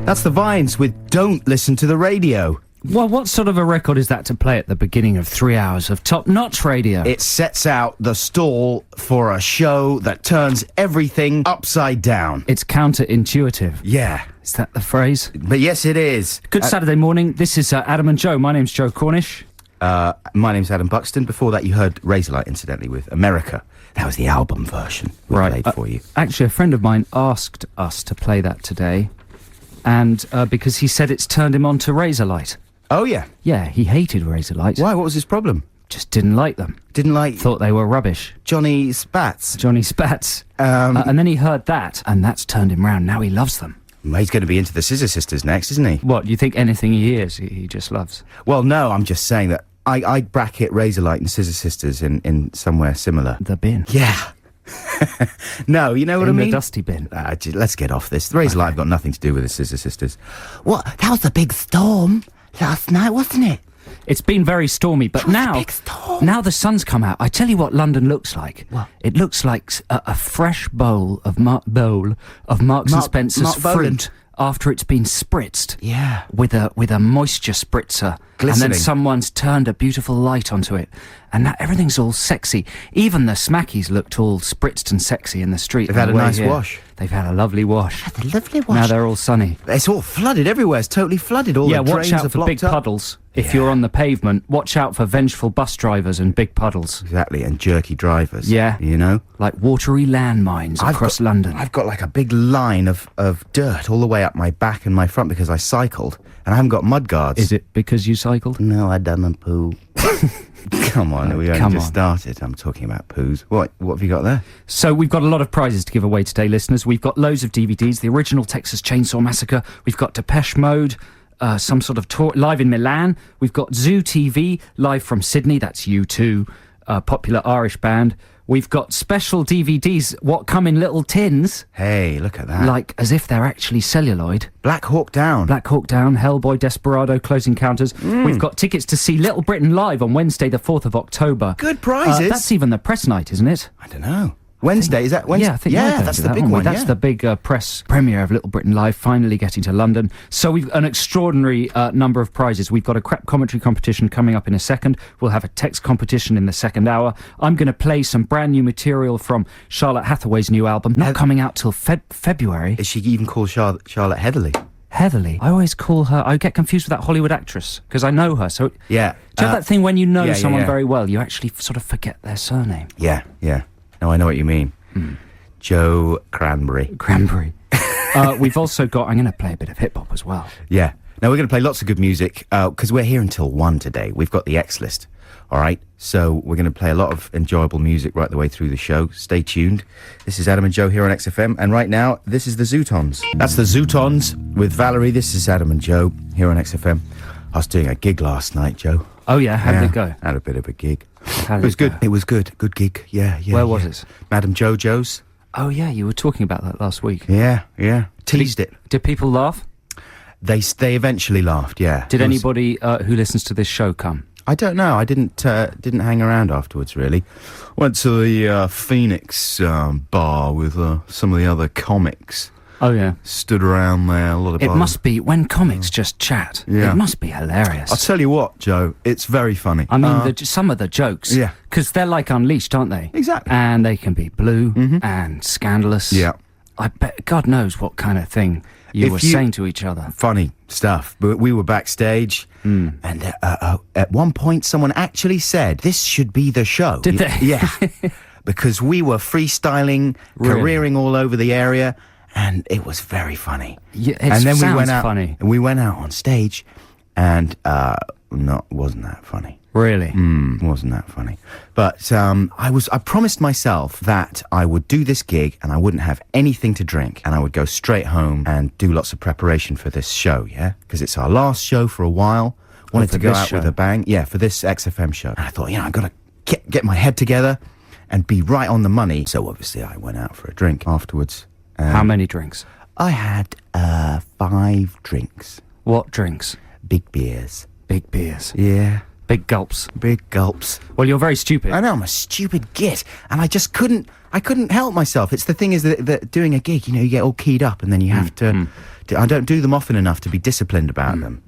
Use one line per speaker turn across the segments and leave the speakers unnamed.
That's the Vines with Don't Listen to the Radio.
Well, what sort of a record is that to play at the beginning of 3 hours of top-notch radio?
It sets out the stall for a show that turns everything upside down.
It's counterintuitive.
Yeah.
Is that the phrase?
But yes, it is.
Good Saturday morning. This is Adam and Joe. My name's Joe Cornish.
My name's Adam Buxton. Before that, you heard Razorlight, incidentally, with America. That was the album version we played for you.
Actually, a friend of mine asked us to play that today, and because he said it's turned him on to Razorlight.
Oh, yeah?
Yeah, he hated Razorlight.
Why? What was his problem?
Just didn't like them.
Didn't like...
Thought they were rubbish.
Johnny Spats.
Johnny Spats. And then he heard that, and that's turned him round. Now he loves them.
He's going to be into the Scissor Sisters next, isn't he?
What, you think anything he hears, he just loves?
Well, no, I'm just saying that I'd bracket Razorlight and Scissor Sisters in somewhere similar.
The bin.
Yeah. No, you know what I mean?
In the dusty bin.
Let's get off this. The Razorlight have got nothing to do with the Scissor Sisters. What? That was a big storm last night, wasn't it?
It's been very stormy, but now the sun's come out. I tell you what London looks like.
What?
It looks like a fresh bowl of Marks and Spencer's fruit after it's been spritzed.
Yeah.
With a moisture spritzer.
Glistening.
And then someone's turned a beautiful light onto it. And now everything's all sexy. Even the Smackies looked all spritzed and sexy in the street.
They've had a nice wash.
They've had a lovely wash.
Had a lovely wash.
Now they're all sunny.
It's all flooded everywhere. It's totally flooded. All the drains
watch out
are
for
blocked
big
up.
puddles. If you're on the pavement, watch out for vengeful bus drivers and big puddles.
Exactly, and jerky drivers.
Yeah.
You know?
Like watery landmines across London.
I've got like a big line of dirt all the way up my back and my front because I cycled, and I haven't got mud guards.
Is it because you cycled?
No, I done a poo. Come on, we only just started. I'm talking about poos. What have you got there?
So we've got a lot of prizes to give away today, listeners. We've got loads of DVDs, the original Texas Chainsaw Massacre. We've got Depeche Mode, some sort of tour live in Milan. We've got Zoo TV, live from Sydney. That's U2, popular Irish band. We've got special DVDs, what come in little tins.
Hey, look at that.
Like as if they're actually celluloid.
Black Hawk Down.
Black Hawk Down, Hellboy, Desperado, Close Encounters. We've got tickets to see Little Britain live on Wednesday, the 4th of October.
Good prizes.
That's even the press night, isn't it?
I don't know. Wednesday, is that Wednesday?
Yeah, I think
that's the big one.
That's the big press premiere of Little Britain Live, finally getting to London. So we've an extraordinary number of prizes. We've got a crap commentary competition coming up in a second. We'll have a text competition in the second hour. I'm going to play some brand new material from Charlotte Hathaway's new album, not coming out till February.
Is she even called Charlotte Heatherly?
Heatherly. I always call her... I get confused with that Hollywood actress, because I know her, so...
Yeah.
Do you have that thing when you know someone
yeah.
very well, you actually sort of forget their surname?
Yeah. No, I know what you mean. Joe Cranberry.
We've also got... I'm going to play a bit of hip-hop as well.
Yeah. Now, we're going to play lots of good music, because we're here until 1 today. We've got the X list, all right? So we're going to play a lot of enjoyable music right the way through the show. Stay tuned. This is Adam and Joe here on XFM, and right now, this is the Zootons. That's the Zootons with Valerie. This is Adam and Joe here on XFM. I was doing a gig last night, Joe.
Oh, yeah? How did it go?
Had a bit of a gig.
It
was good. It was good. Good gig. Yeah.
Where was it?
Madam Jojo's.
Oh, yeah, you were talking about that last week.
Yeah. Teased it.
Did people laugh?
They eventually laughed, yeah.
Did anybody who listens to this show come?
I don't know. I didn't hang around afterwards, really. Went to the Phoenix bar with some of the other comics.
Oh, yeah.
Stood around there, a lot of...
It must be, when comics just chat, it must be hilarious.
I'll tell you what, Joe, it's very funny.
I mean, some of the jokes, because they're like Unleashed, aren't they?
Exactly.
And they can be blue and scandalous.
Yeah.
I bet, God knows what kind of thing you were saying to each other.
Funny stuff. But we were backstage, and at one point someone actually said, this should be the show.
Did they?
Yeah. Because we were freestyling, careering all over the area, and it was very funny.
Yeah,
and then we went out,
funny.
And we went out on stage, and wasn't that funny.
Really?
Wasn't that funny. But I promised myself that I would do this gig and I wouldn't have anything to drink, and I would go straight home and do lots of preparation for this show, yeah? Because it's our last show for a while. Wanted to go out with a bang. Yeah, for this XFM show. And I thought, I've got to get my head together and be right on the money. So obviously I went out for a drink afterwards.
How many drinks?
I had 5 drinks.
What drinks?
Big beers.
Big beers.
Yeah.
Big gulps.
Big gulps.
Well, you're very stupid.
I know, I'm a stupid git. And I just couldn't I couldn't help myself. It's the thing is that doing a gig, you get all keyed up and then you have to... I don't do them often enough to be disciplined about them,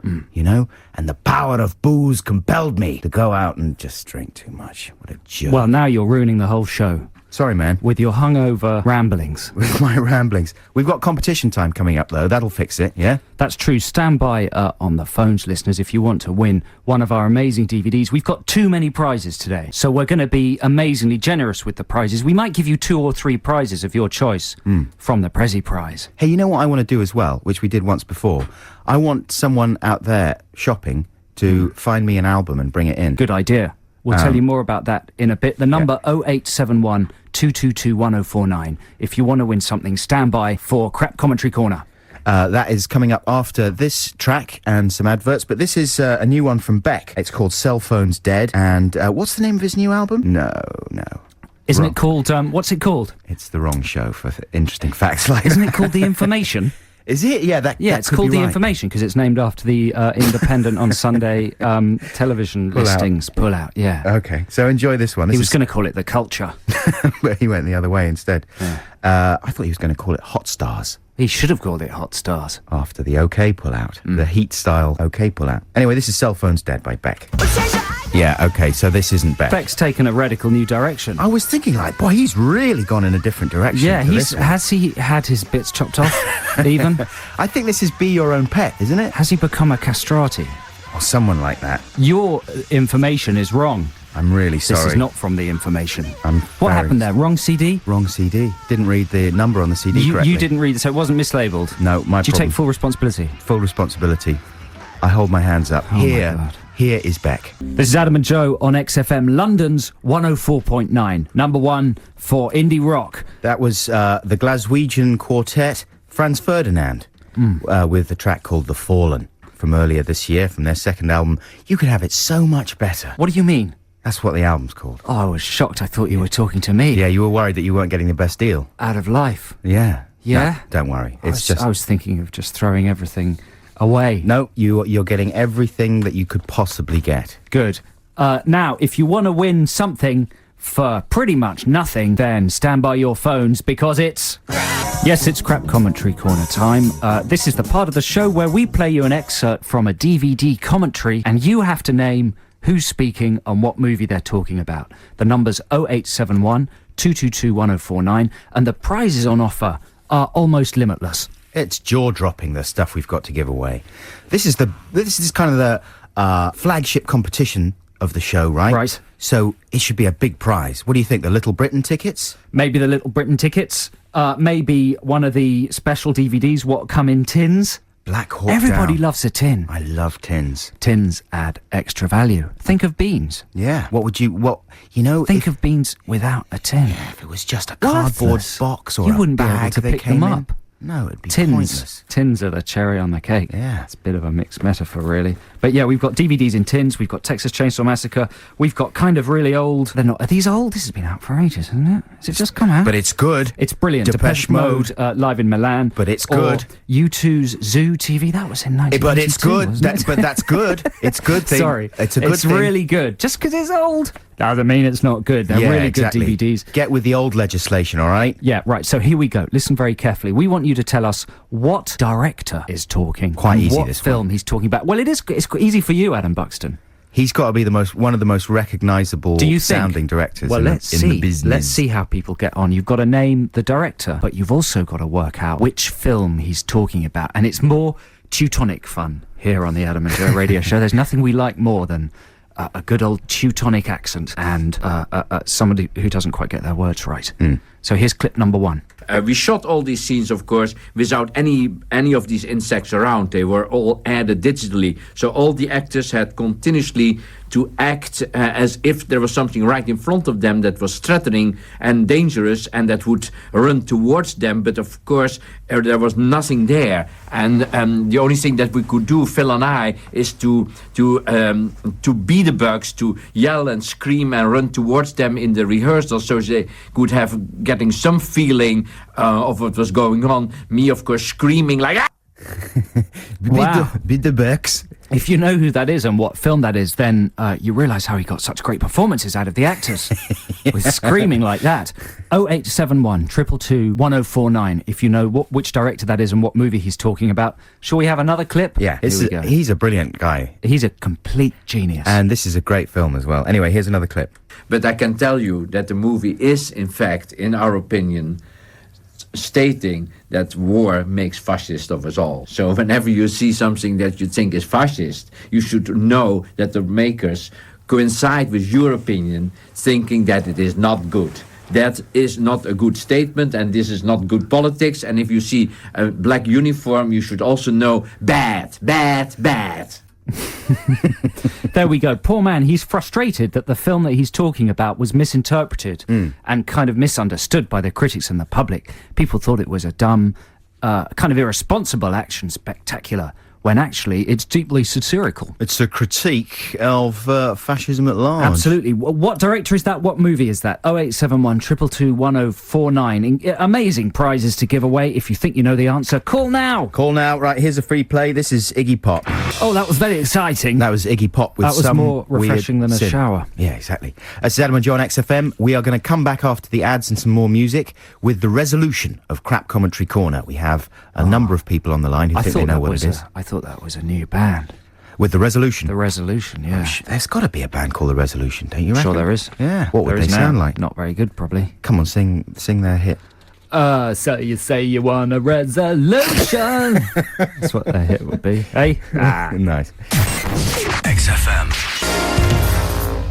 And the power of booze compelled me to go out and just drink too much. What a jerk.
Well, now you're ruining the whole show.
Sorry, man.
With your hungover ramblings.
With my ramblings. We've got competition time coming up, though. That'll fix it, yeah?
That's true. Stand by on the phones, listeners, if you want to win one of our amazing DVDs. We've got too many prizes today, so we're going to be amazingly generous with the prizes. We might give you 2 or 3 prizes of your choice from the Prezi Prize.
Hey, you know what I want to do as well, which we did once before? I want someone out there shopping to find me an album and bring it in.
Good idea. We'll tell you more about that in a bit. The number 0871 222 1049. If you want to win something, stand by for Crap Commentary Corner.
That is coming up after this track and some adverts, but this is a new one from Beck. It's called Cell Phones Dead, and what's the name of his new album? No.
Isn't it called, what's it called?
It's the wrong show for interesting facts like
Isn't it called The Information?
Is it? Yeah, that
it's called The Information because it's named after the Independent on Sunday television listings. Pull out, yeah.
Okay, so enjoy this one.
He was going to call it The Culture.
But he went the other way instead. Yeah. I thought he was going to call it Hot Stars.
He should have called it Hot Stars.
After the OK pull-out. The Heat-style OK pull-out. Anyway, this is Cell Phones Dead by Beck. Yeah, okay, so this isn't Beck.
Beck's taken a radical new direction.
I was thinking, boy, he's really gone in a different direction.
Yeah, has he had his bits chopped off, even?
I think this is Be Your Own Pet, isn't it?
Has he become a castrati?
Or someone like that.
Your information is wrong.
I'm really sorry.
This is not from The Information.
What
happened there? Wrong CD?
Wrong CD. Didn't read the number on the CD correctly.
You didn't read it, so it wasn't mislabelled?
No, my
Do you take full responsibility?
Full responsibility. I hold my hands up.
Oh my God.
Here is Beck.
This is Adam and Joe on XFM London's 104.9. Number 1 for indie rock.
That was the Glaswegian quartet Franz Ferdinand with the track called The Fallen from earlier this year, from their second album. You could have it so much better.
What do you mean?
That's what the album's called.
Oh, I was shocked. I thought you were talking to me.
Yeah, you were worried that you weren't getting the best deal.
Out of life.
Yeah.
Yeah?
No, don't worry.
I was thinking of just throwing everything away.
No, you're getting everything that you could possibly get.
Good. Now, if you want to win something for pretty much nothing, then stand by your phones because it's... Yes, it's Crap Commentary Corner time. This is the part of the show where we play you an excerpt from a DVD commentary and you have to name who's speaking and what movie they're talking about. The number's 0871 222 1049 and the prizes on offer are almost limitless.
It's jaw-dropping, the stuff we've got to give away. This is kind of the flagship competition of the show, right?
Right.
So it should be a big prize. What do you think, the Little Britain tickets?
Maybe the Little Britain tickets. Maybe one of the special DVDs, what come in tins.
Black Hawk
Everybody
Down.
loves a tin.
I love tins.
Tins add extra value. Think of beans.
Yeah.
Think of beans without a tin.
Yeah, if it was just a cardboard
Worthless.
box or
you
a
wouldn't
bag
be able to
they
pick
came
them
in.
up.
No, it'd be pointless.
Tins are the cherry on the cake.
Yeah.
It's a bit of a mixed metaphor, really. But yeah, we've got DVDs in tins. We've got Texas Chainsaw Massacre. We've got kind of really old... They're not... Are these old? This has been out for ages, hasn't it? Has it just come out?
But it's good.
It's brilliant.
Depeche Mode.
Live in Milan.
But it's good.
Or U2's Zoo TV. That was in 1992.
But it's good.
Wasn't it?
But that's good. It's good thing.
Sorry.
It's a good thing.
It's really good. Just because it's old doesn't mean it's not good. They're really
exactly.
good DVDs.
Get with the old legislation, all right?
Yeah, right. So here we go. Listen very carefully. We want you to tell us what director is talking.
Quite easy,
what
this
film he's talking about. Well, it's easy for you, Adam Buxton.
He's got to be one of the most recognisable sounding directors in the business.
Let's see how people get on. You've got to name the director, but you've also got to work out which film he's talking about. And it's more Teutonic fun here on the Adam and Joe radio show. There's nothing we like more than a good old Teutonic accent and somebody who doesn't quite get their words right. So here's clip number 1.
We shot all these scenes, of course, without any of these insects around. They were all added digitally. So all the actors had continuously to act as if there was something right in front of them that was threatening and dangerous and that would run towards them. But of course, there was nothing there. And the only thing that we could do, Phil and I, is to be the bugs, to yell and scream and run towards them in the rehearsal so they could have getting some feeling of what was going on. Me, of course, screaming like...
Be the bugs.
If you know who that is and what film that is, then you realise how he got such great performances out of the actors with screaming like that. 0871 222 1049. If you know which director that is and what movie he's talking about. Shall we have another clip?
Yeah,
Here we go.
he's a brilliant guy.
He's a complete genius.
And this is a great film as well. Anyway, here's another clip.
But I can tell you that the movie is, in fact, in our opinion, stating that war makes fascists of us all. So whenever you see something that you think is fascist, you should know that the makers coincide with your opinion, thinking that it is not good. That is not a good statement, and this is not good politics. And if you see a black uniform, you should also know bad, bad, bad.
There we go. Poor man, he's frustrated that the film that he's talking about was misinterpreted and kind of misunderstood by the critics and the public. People thought it was a dumb, kind of irresponsible action spectacular, when actually it's deeply satirical.
It's a critique of fascism at large.
Absolutely. What director is that? What movie is that? 0871 222 1049. Amazing prizes to give away. If you think you know the answer, call now.
Call now. Right, here's a free play. This is Iggy Pop.
Oh, that was very exciting.
That was Iggy Pop with
That was
some
more refreshing
weird
than a
sin.
shower.
Yeah, exactly. This is Adam and Joe on XFM. We are going to come back after the ads and some more music with the resolution of Crap Commentary Corner. We have a number of people on the line who think they know what it is.
I thought that was a new band.
With the resolution.
The Resolution, yeah.
There's got to be a band called the Resolution, don't you reckon?
Sure there is.
Yeah. What would
There
they
is now.
sound like?
Not very good, probably.
Come on, sing their hit.
So you say you want a resolution. That's what their hit would be. Hey?
Nice.
XFM.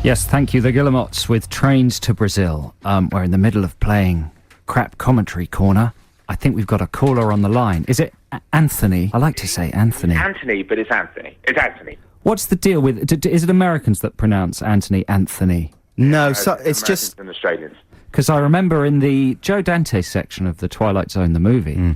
Yes, thank you. The Guillemots with Trains to Brazil. We're in the middle of playing Crap Commentary Corner. I think we've got a caller on the line. Is it Anthony? I like to say Anthony.
Anthony, but it's Anthony. It's Anthony.
What's the deal with... Is it Americans that pronounce Anthony?
No, so it's
Americans
just...
and Australians.
Because I remember in the Joe Dante section of The Twilight Zone, the movie,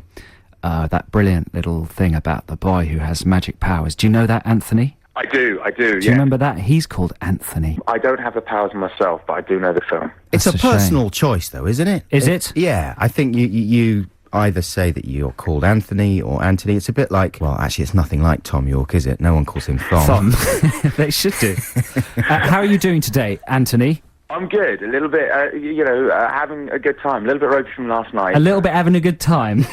that brilliant little thing about the boy who has magic powers. Do you know that, Anthony?
I do,
Do you remember that? He's called Anthony.
I don't have the powers myself, but I do know the film.
It's a
That's a shame.
personal choice, though, isn't it?
Is it?
Yeah, I think you either say that you're called Anthony or Anthony. It's a bit like... Well, actually, it's nothing like Tom York, is it? No one calls him Thom.
They should do. How are you doing today, Anthony?
I'm good. A little bit, having a good time. A little bit ropey from last night.
A little bit having a good time.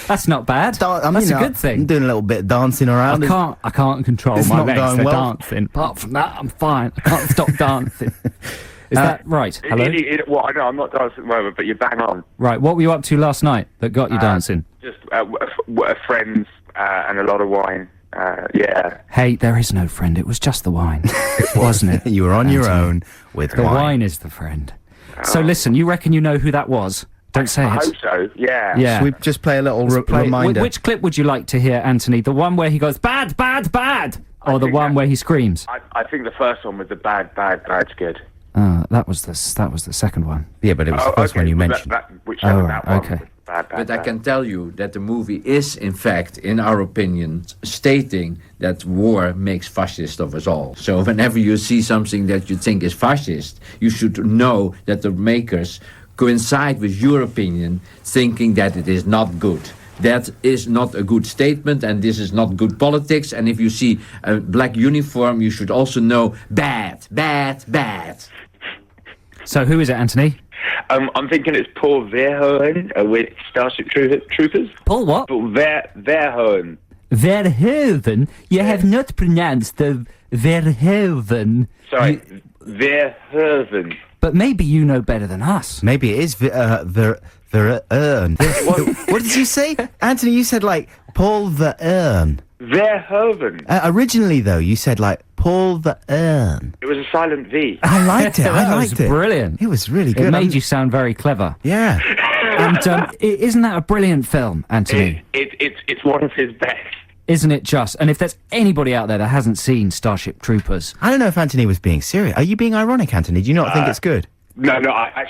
That's not bad. That's a good
I'm
thing.
doing a little bit of dancing around.
I can't control
It's
my
not
legs.
going
They're
well.
dancing. Apart from that, I'm fine. I can't stop dancing. Is that right? Hello?
Well, I know I'm not dancing at the moment, but you're bang on.
Right, what were you up to last night that got you dancing?
Just friends and a lot of wine. Yeah.
Hey, there is no friend. It was just the wine, wasn't it?
You were on your
Anthony?
own with
The wine is the friend. So listen, you reckon you know who that was? Don't say
I
it.
hope so. Yeah.
Yeah.
Should we just play a little reminder?
Which clip would you like to hear, Anthony? The one where he goes, bad, bad, bad? Or the
think
one
that-
where he screams?
I think the first one was the bad's good.
That was the second one.
Yeah, but it was the first one you mentioned.
Whichever
Oh,
that one
okay.
was bad.
But I can tell you that the movie is, in fact, in our opinion, stating that war makes fascists of us all. So whenever you see something that you think is fascist, you should know that the makers coincide with your opinion, thinking that it is not good. That is not a good statement, and this is not good politics. And if you see a black uniform, you should also know bad, bad, bad.
So who is it, Anthony?
I'm thinking it's Paul Verhoeven with Starship Troopers.
Paul what?
Paul Verhoeven.
Verhoeven? You have not pronounced the Verhoeven.
Sorry, Verhoeven.
But maybe you know better than us.
Maybe it is What did you say? Anthony, you said like Paul the Urn.
Verhoeven.
Originally, though, you said like Paul the Urn.
It was a silent V.
I liked it.
That
I
was
liked it.
brilliant.
It was really good.
It made you sound very clever.
Yeah.
And isn't that a brilliant film, Anthony?
It's one of his best.
Isn't it just? And if there's anybody out there that hasn't seen Starship Troopers...
I don't know if Anthony was being serious. Are you being ironic, Anthony? Do you not think it's good?
No, I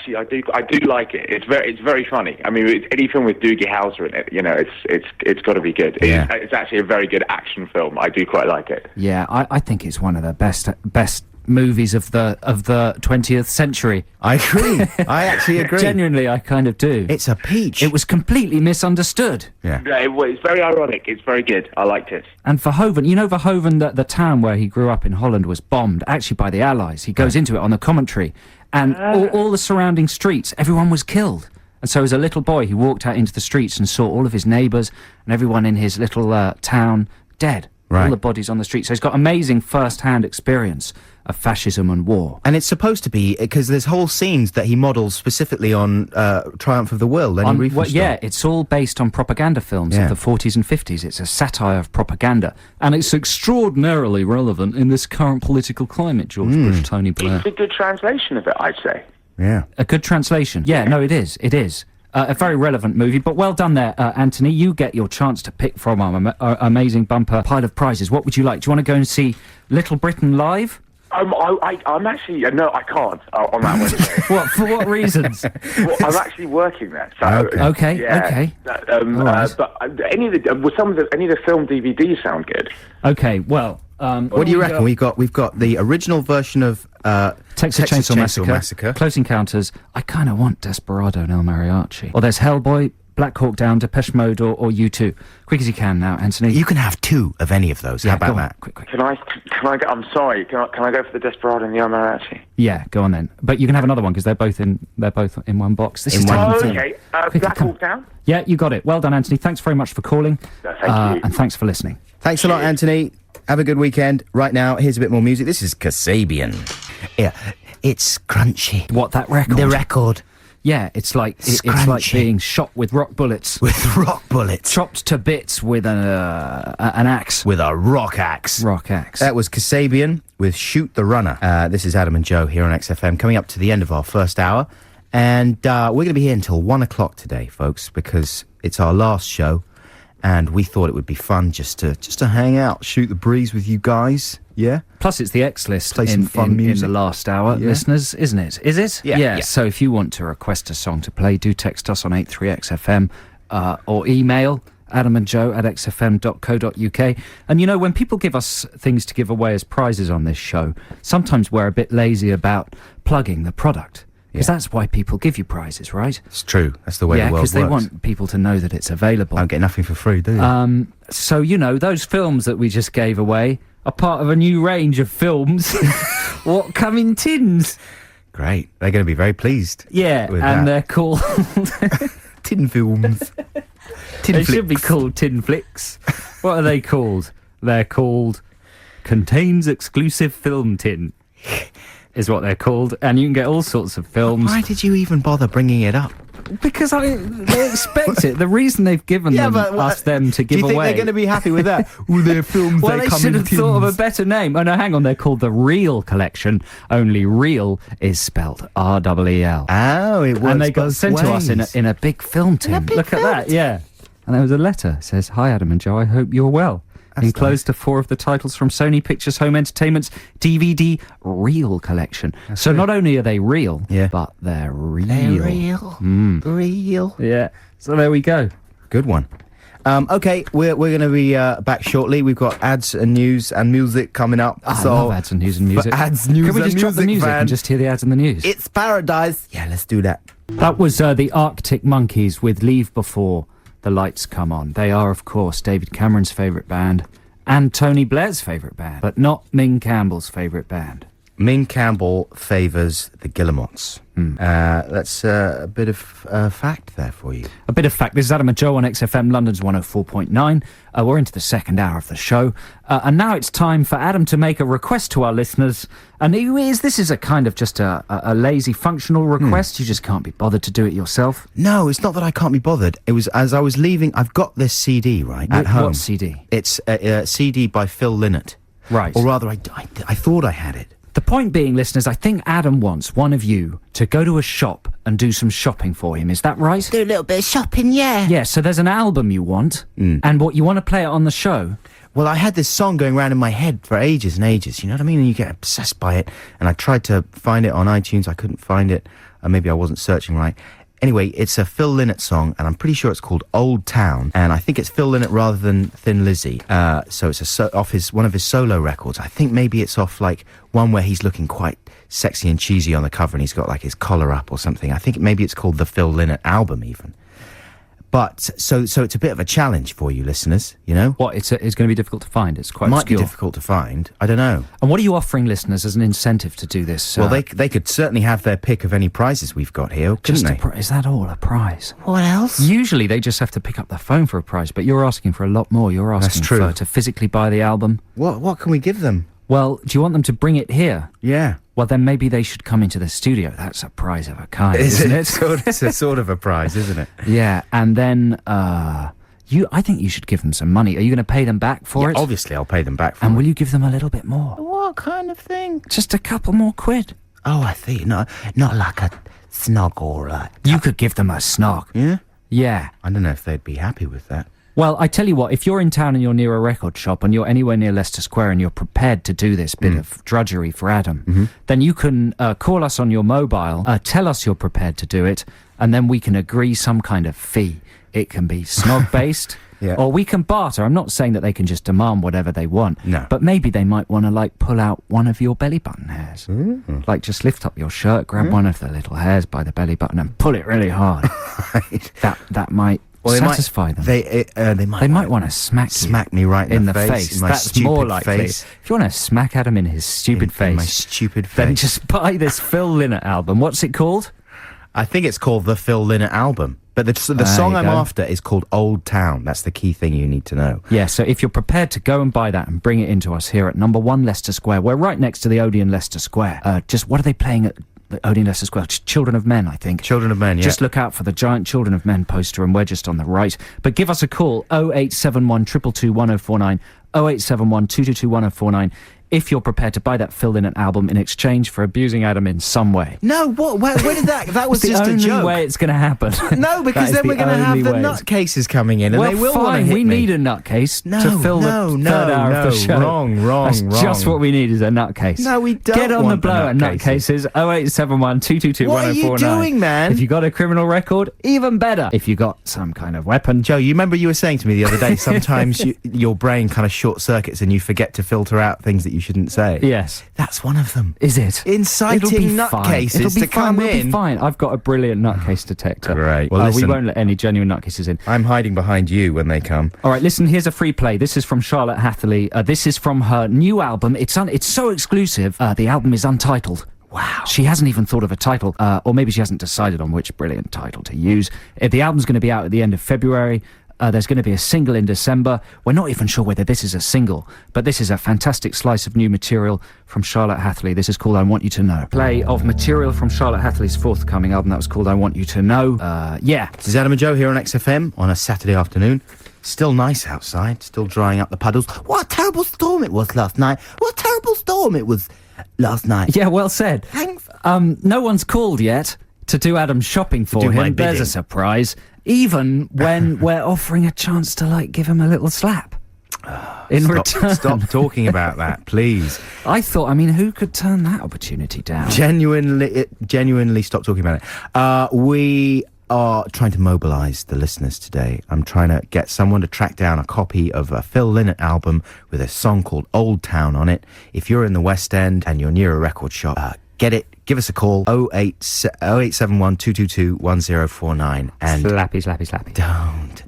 do like it. It's very funny. I mean, it's any film with Doogie Howser in it, you know, it's got to be good.
Yeah.
It's actually a very good action film. I do quite like it.
Yeah, I think it's one of the best movies of the 20th century.
I agree. I actually agree.
Genuinely, I kind of do.
It's a peach.
It was completely misunderstood.
Yeah.
It's very ironic. It's very good. I liked it.
And Verhoeven, Verhoeven, the town where he grew up in Holland was bombed, actually by the Allies. He goes into it on the commentary. And all the surrounding streets, everyone was killed. And so as a little boy, he walked out into the streets and saw all of his neighbours and everyone in his little town dead.
Right.
All the bodies on the street. So he's got amazing first-hand experience of fascism and war.
And it's supposed to be, because there's whole scenes that he models specifically on Triumph of the Will, Lenny Riefenstahl.
Yeah, it's all based on propaganda films of the 40s and 50s. It's a satire of propaganda. And it's extraordinarily relevant in this current political climate, George Bush, Tony Blair.
It's a good translation of it, I'd say.
Yeah.
A good translation. Yeah, no, it is. It is. A very relevant movie, but well done there, Anthony. You get your chance to pick from our amazing bumper pile of prizes. What would you like? Do you want to go and see Little Britain live?
I'm actually no, I can't on that Wednesday.
What? For what reasons?
Well, I'm actually working there. So,
Okay.
But any of the film DVDs sound good.
Okay. Well,
what do you reckon? We've got the original version of
Texas Chainsaw Massacre, Close Encounters. I kind of want Desperado and El Mariachi. Or there's Hellboy, Black Hawk Down, Depeche Mode, or U2. Quick as you can now, Anthony.
You can have 2 of any of those.
Yeah,
How about
go on.
that?
Quick.
Can I go? I'm sorry. Can I go for the Desperado and the El Mariachi?
Yeah, go on then. But you can have another one because they're both in one box. This is taking
Oh,
time.
okay.
Quick,
Black
come.
Hawk Down.
Yeah, you got it. Well done, Anthony. Thanks very much for calling.
No, thank you.
And thanks for listening.
Thanks a lot, Anthony. Have a good weekend. Right now, here's a bit more music. This is Kasabian. Yeah, it's crunchy.
What, that record?
The record.
Yeah, it's like it's like
Scrunchy.
being shot with rock bullets.
With rock bullets.
Chopped to bits with an axe.
With a rock axe.
Rock axe.
That was Kasabian with Shoot the Runner. This is Adam and Joe here on XFM, coming up to the end of our first hour. And we're going to be here until 1 o'clock today, folks, because it's our last show. And we thought it would be fun just to hang out, shoot the breeze with you guys. Yeah?
Plus, it's the X list
Play some fun
in
music.
the last hour,
Yeah.
listeners, isn't it? Is it?
Yeah.
So if you want to request a song to play, do text us on 83XFM or email adamandjoe@xfm.co.uk. And when people give us things to give away as prizes on this show, sometimes we're a bit lazy about plugging the product. Because that's why people give you prizes, right?
It's true. That's the way the world works.
because they want people to know that it's available.
Don't get nothing for free, do you?
So, those films that we just gave away are part of a new range of films. What come in tins?
Great. They're going to be very pleased.
Yeah,
with
and
that.
they're called...
Tin films. Tin
They
flicks.
should be called tin flicks. What are they called? They're called Contains Exclusive Film Tin, is what they're called. And you can get all sorts of films.
Why did you even bother bringing it up?
Because they expect it. The reason they've given us them to give
do you think
away...
they're going to be happy with that? Well, they're films
Well, they
come
should
in
have thought of a
tins.
better name. Oh, no, hang on. They're called the Real Collection. Only real is spelt R-E-E-L.
Oh, it works
And they got
both
sent to us
ways.
in a big film tin. Look at that, yeah. And there was a letter. It says, "Hi, Adam and Joe. I hope you're well." Enclosed are 4 of the titles from Sony Pictures Home Entertainment's DVD Real Collection. So not only are they real, but they're real.
They're real. Real.
Yeah. So there we go.
Good one. Okay, we're going to be back shortly. We've got ads and news and music coming up.
I love ads and news and music.
Ads, news,
Can we
and
just drop the music
fan.
and just hear the ads and the news?
It's paradise. Yeah, let's do that.
That was the Arctic Monkeys with Leave Before the Lights Come On. They are, of course, David Cameron's favourite band and Tony Blair's favourite band, but not Ming Campbell's favourite band.
Ming Campbell favours the Guillemots. That's a bit of fact there for you.
A bit of fact. This is Adam and Joe on XFM London's 104.9. We're into the second hour of the show. And now it's time for Adam to make a request to our listeners. And this is a kind of just a lazy functional request. You just can't be bothered to do it yourself.
No, it's not that I can't be bothered. It was as I was leaving. I've got this CD, right, at home.
What CD?
It's a CD by Phil Lynott.
Right.
Or rather, I thought I had it.
The point being, listeners, I think Adam wants one of you to go to a shop and do some shopping for him. Is that right?
Do a little bit of shopping, yeah.
Yeah, so there's an album you want, and what you want to play it on the show.
Well, I had this song going around in my head for ages and ages, you know what I mean? And you get obsessed by it. And I tried to find it on iTunes. I couldn't find it. Maybe I wasn't searching right. Anyway, it's a Phil Lynott song, and I'm pretty sure it's called Old Town, and I think it's Phil Lynott rather than Thin Lizzy. So it's off one of his solo records. I think maybe it's off like one where he's looking quite sexy and cheesy on the cover, and he's got like his collar up or something. I think maybe it's called the Phil Lynott album even. But so it's a bit of a challenge for you listeners, you know.
What, it's going to be difficult to find? It's quite
Might
obscure.
be difficult to find. I don't know.
And what are you offering listeners as an incentive to do this?
Well, they could certainly have their pick of any prizes we've got here, couldn't they?
Is that all, a prize?
What else?
Usually they just have to pick up the phone for a prize, but you're asking for a lot more. You're asking
That's true.
to physically buy the album.
What can we give them?
Well, do you want them to bring it here?
Yeah.
Well, then maybe they should come into the studio. That's a prize of a kind, isn't it?
It's a sort of a prize, isn't it?
Yeah, and then I think you should give them some money. Are you going to pay them back for it?
Obviously, I'll pay them back for
And
it.
will you give them a little bit more?
What kind of thing?
Just a couple more quid.
Oh, I see. Not like a snog or a...
You could give them a snog.
Yeah?
Yeah.
I don't know if they'd be happy with that.
Well, I tell you what, if you're in town and you're near a record shop and you're anywhere near Leicester Square and you're prepared to do this bit of drudgery for Adam, then you can call us on your mobile, tell us you're prepared to do it, and then we can agree some kind of fee. It can be snog-based,
Yeah.
or we can barter. I'm not saying that they can just demand whatever they want,
No.
but maybe they might want to, like, pull out one of your belly button hairs. Like, just lift up your shirt, grab one of the little hairs by the belly button and pull it really hard.
Right.
That might... satisfy them.
They might
want to smack
me right in
the
the
face.
face. In my
That's
stupid
more likely.
face.
If you want to smack Adam in his stupid face,
In my stupid face.
then just buy this Phil Lynott album. What's it called?
I think it's called the Phil Lynott album. But the song
you
I'm
go.
after is called Old Town. That's the key thing you need to know.
Yeah, so if you're prepared to go and buy that and bring it into us here at number 1 Leicester Square, we're right next to the Odeon Leicester Square. What are they playing at the Odeon Leicester Square? Children of Men, I think.
Children of Men, yeah.
Just look out for the giant Children of Men poster, and we're just on the right. But give us a call, 0871 222 1049, 0871 222 1049, if you're prepared to buy that Phil Lynott album in exchange for abusing Adam in some way.
No, what? Where did that... That was
It's
just
the
a
only
joke.
way it's going to happen.
No, because
That is
then we're
the
going to have
only
the
way.
nutcases coming in, and
Well,
they will want to
fine,
hit
we
me.
need a nutcase to
No,
fill
no,
the
no,
third hour of the
no,
show.
wrong,
That's
wrong.
just what we need is a nutcase.
No, we don't
Get on the
want the
blow at
nutcases.
nutcases, 0871 222
What are you
1049.
doing, man?
If you got a criminal record, even better. If you got some kind of weapon.
Joe, you remember you were saying to me the other day, sometimes your brain kind of short circuits and you forget to filter out things that you shouldn't say.
Yes.
That's one of them.
Is it?
Inciting
It'll be
nutcases
fine. It'll be
to come
fine. We'll
in.
be fine. I've got a brilliant nutcase detector.
Great. Well,
we
listen.
won't let any genuine nutcases in.
I'm hiding behind you when they come.
All right, listen, here's a free play. This is from Charlotte Hatherley. This is from her new album. It's so exclusive. The album is untitled. Wow. She hasn't even thought of a title, or maybe she hasn't decided on which brilliant title to use. The album's going to be out at the end of February. There's going to be a single in December. We're not even sure whether this is a single, but this is a fantastic slice of new material from Charlotte Hatherley. This is called I Want You to Know. Play of material from Charlotte Hatherley's forthcoming album that was called I Want You to Know. Yeah.
This is Adam and Joe here on XFM on a Saturday afternoon. Still nice outside, still drying up the puddles. What a terrible storm it was last night. What a terrible storm it was last night.
Yeah, well said.
Thanks.
No one's called yet to do Adam's shopping for
do my
him. There's
bidding.
a surprise. Even when we're offering a chance to, like, give him a little slap. In return.
Stop talking about that, please.
I thought, who could turn that opportunity down?
Genuinely stop talking about it. We are trying to mobilise the listeners today. I'm trying to get someone to track down a copy of a Phil Lynott album with a song called Old Town on it. If you're in the West End and you're near a record shop, get it. Give us a call, 0871 222 1049. And
Slappy.
don't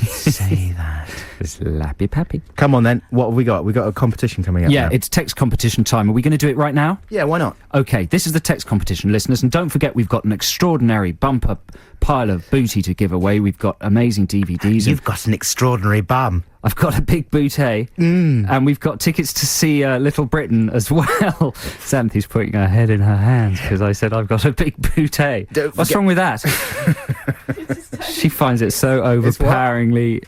say that.
Slappy pappy.
Come on then, what have we got? We got a competition coming up
Yeah,
now.
it's text competition time. Are we going to do it right now?
Yeah, why not?
Okay, this is the text competition, listeners, and don't forget we've got an extraordinary bumper pile of booty to give away. We've got amazing DVDs.
You've got an extraordinary bum.
I've got a big bouquet, and we've got tickets to see Little Britain as well. Samantha's putting her head in her hands because I said I've got a big bouquet. What's wrong with that? She finds it so overpoweringly...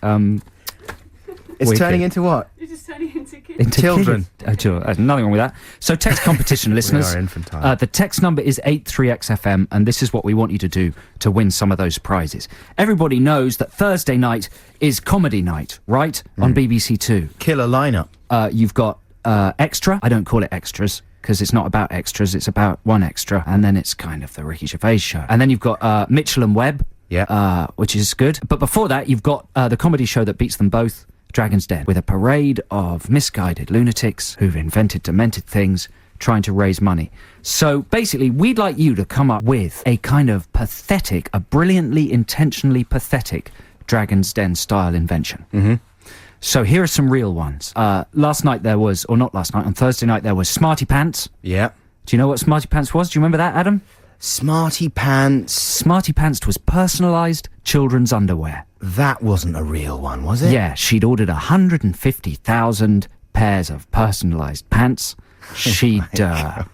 It's
wicked.
turning into what?
You're just turning into kids.
Into
Children.
Sure, there's nothing wrong with that. So text competition, listeners.
We are infantile.
The text number is 83XFM, and this is what we want you to do to win some of those prizes. Everybody knows that Thursday night is comedy night, right? On BBC Two.
Killer lineup.
You've got Extra. I don't call it Extras. because it's not about extras, it's about one extra, and then it's kind of the Ricky Gervais show. And then you've got Mitchell and Webb, which is good. But before that, you've got the comedy show that beats them both, Dragon's Den, with a parade of misguided lunatics who've invented demented things trying to raise money. So basically, we'd like you to come up with a kind of pathetic, a brilliantly, intentionally pathetic Dragon's Den style invention. Mm-hmm. So here are some real ones. Last night there was, or not last night, on Thursday night there was Smarty Pants.
Yeah.
Do you know what Smarty Pants was? Do you remember that, Adam?
Smarty Pants.
Smarty Pants was personalised children's underwear.
That wasn't a real one, was it?
Yeah, she'd ordered 150,000 pairs of personalised pants. She'd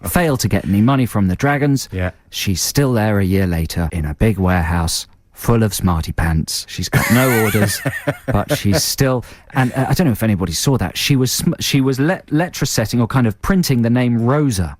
failed to get any money from the Dragons.
Yeah.
She's still there a year later in a big warehouse full of Smarty Pants. She's got no orders, but she's still... And I don't know if anybody saw that. She was letter setting or kind of printing the name Rosa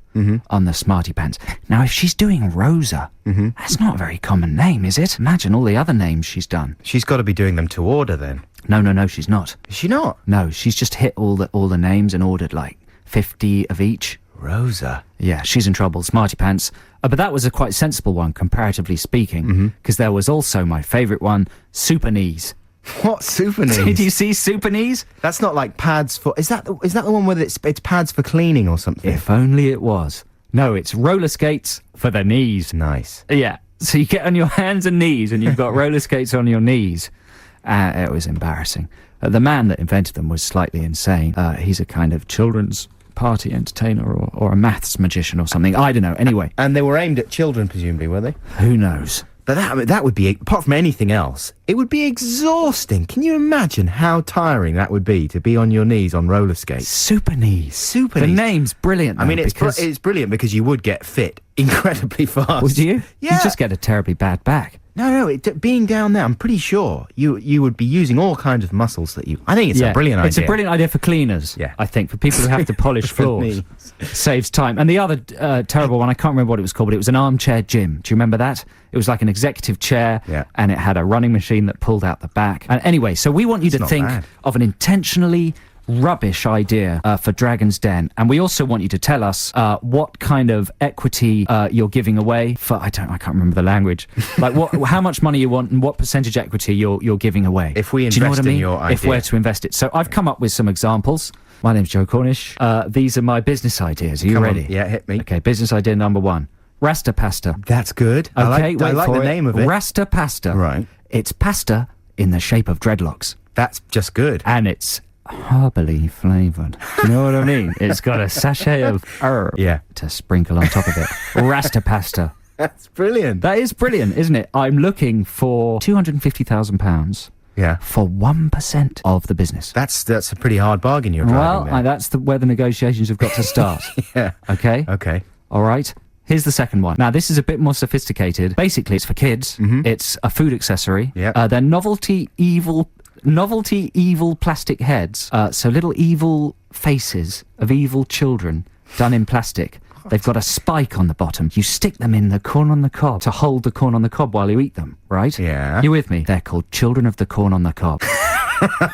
on the Smarty Pants. Now, if she's doing Rosa, that's not a very common name, is it? Imagine all the other names she's done.
She's got to be doing them to order then.
No, she's not.
Is she not?
No, she's just hit all the names and ordered like 50 of each.
Rosa.
Yeah, she's in trouble. Smarty Pants. But that was a quite sensible one, comparatively speaking, because there was also my favourite one, Super Knees.
What, Super Knees?
Did you see Super Knees?
That's not like pads for... Is that the one where it's pads for cleaning or something?
If only it was. No, it's roller skates for the knees.
Nice.
Yeah, so you get on your hands and knees and you've got roller skates on your knees. It was embarrassing. The man that invented them was slightly insane. He's a kind of children's party entertainer or a maths magician or something. I don't know. Anyway.
And they were aimed at children, presumably, were they?
Who knows?
But that would be, apart from anything else, it would be exhausting. Can you imagine how tiring that would be to be on your knees on roller skates?
Super Knees.
Super
The
Knees.
name's brilliant, though,
I mean, it's brilliant because you would get fit incredibly fast.
Would you?
Yeah.
You just get a terribly bad back.
No, being down there, I'm pretty sure you would be using all kinds of muscles that you... I think it's a brilliant idea.
It's a brilliant idea for cleaners, I think, for people who have to polish floors. Saves time. And the other terrible one, I can't remember what it was called, but it was an armchair gym. Do you remember that? It was like an executive chair, and it had a running machine that pulled out the back. And anyway, so we want you to think of an intentionally rubbish idea for Dragon's Den, and we also want you to tell us what kind of equity you're giving away for. I can't remember the language. Like how much money you want and what percentage equity you're giving away.
If we invest
Do you know what I mean?
in your idea.
If we're to invest it. So I've come up with some examples. My name's Joe Cornish. These are my business ideas. Are you ready?
Yeah, hit me.
Okay, business idea number 1. Rasta pasta.
That's good.
Okay,
I like the name of it.
Rasta pasta.
Right.
It's pasta in the shape of dreadlocks.
That's just good.
And it's herbally flavoured. Do you know what I mean? It's got a sachet of herb to sprinkle on top of it. Rasta pasta.
That's brilliant.
That is brilliant, isn't it? I'm looking for £250,000 for 1% of the business.
That's a pretty hard bargain you're driving there.
That's where the negotiations have got to start. Okay?
Okay.
All right. Here's the second one. Now, this is a bit more sophisticated. Basically, it's for kids. It's a food accessory. They're novelty evil plastic heads. So little evil faces of evil children done in plastic. They've got a spike on the bottom. You stick them in the corn on the cob to hold the corn on the cob while you eat them, right?
Yeah.
You with me? They're called Children of the Corn on the Cob.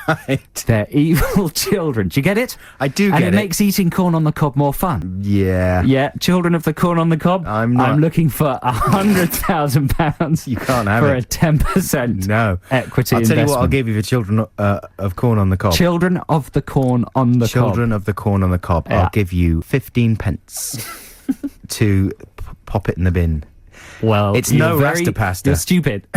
Right.
They're evil children. Do you get it?
I do
and
get it.
And it makes eating corn on the cob more fun.
Yeah.
Yeah, Children of the Corn on the Cob.
I'm
looking for £100,000.
You can't have
for
it.
a 10% equity
I'll tell you
investment.
what I'll give you for Children of Corn on the Cob.
Children of the Corn on the Cob.
Children of the Corn on the Cob.
Yeah.
I'll give you 15 pence to pop it in the bin.
Well,
it's no Rasta pasta.
You're stupid.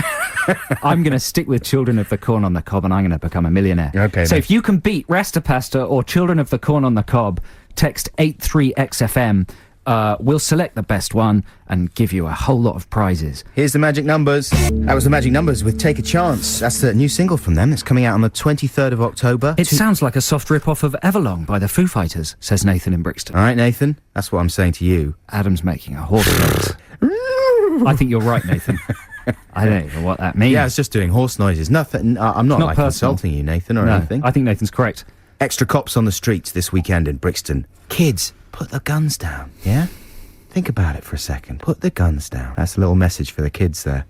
I'm going to stick with Children of the Corn on the Cob, and I'm going to become a millionaire.
Okay.
So if you can beat Rasta pasta or Children of the Corn on the Cob, text 83XFM. We'll select the best one and give you a whole lot of prizes.
Here's the Magic Numbers. That was the Magic Numbers with Take a Chance. That's the new single from them. It's coming out on the 23rd of October.
It sounds like a soft rip-off of Everlong by the Foo Fighters, says Nathan in Brixton.
All right, Nathan. That's what I'm saying to you.
Adam's making a horse noise. I think you're right, Nathan. I don't even know what that means.
Yeah, I was just doing horse noises. Nothing. I'm not like insulting you, Nathan, or anything.
I think Nathan's correct.
Extra cops on the streets this weekend in Brixton. Kids, put the guns down, yeah? Think about it for a second. Put the guns down. That's a little message for the kids there.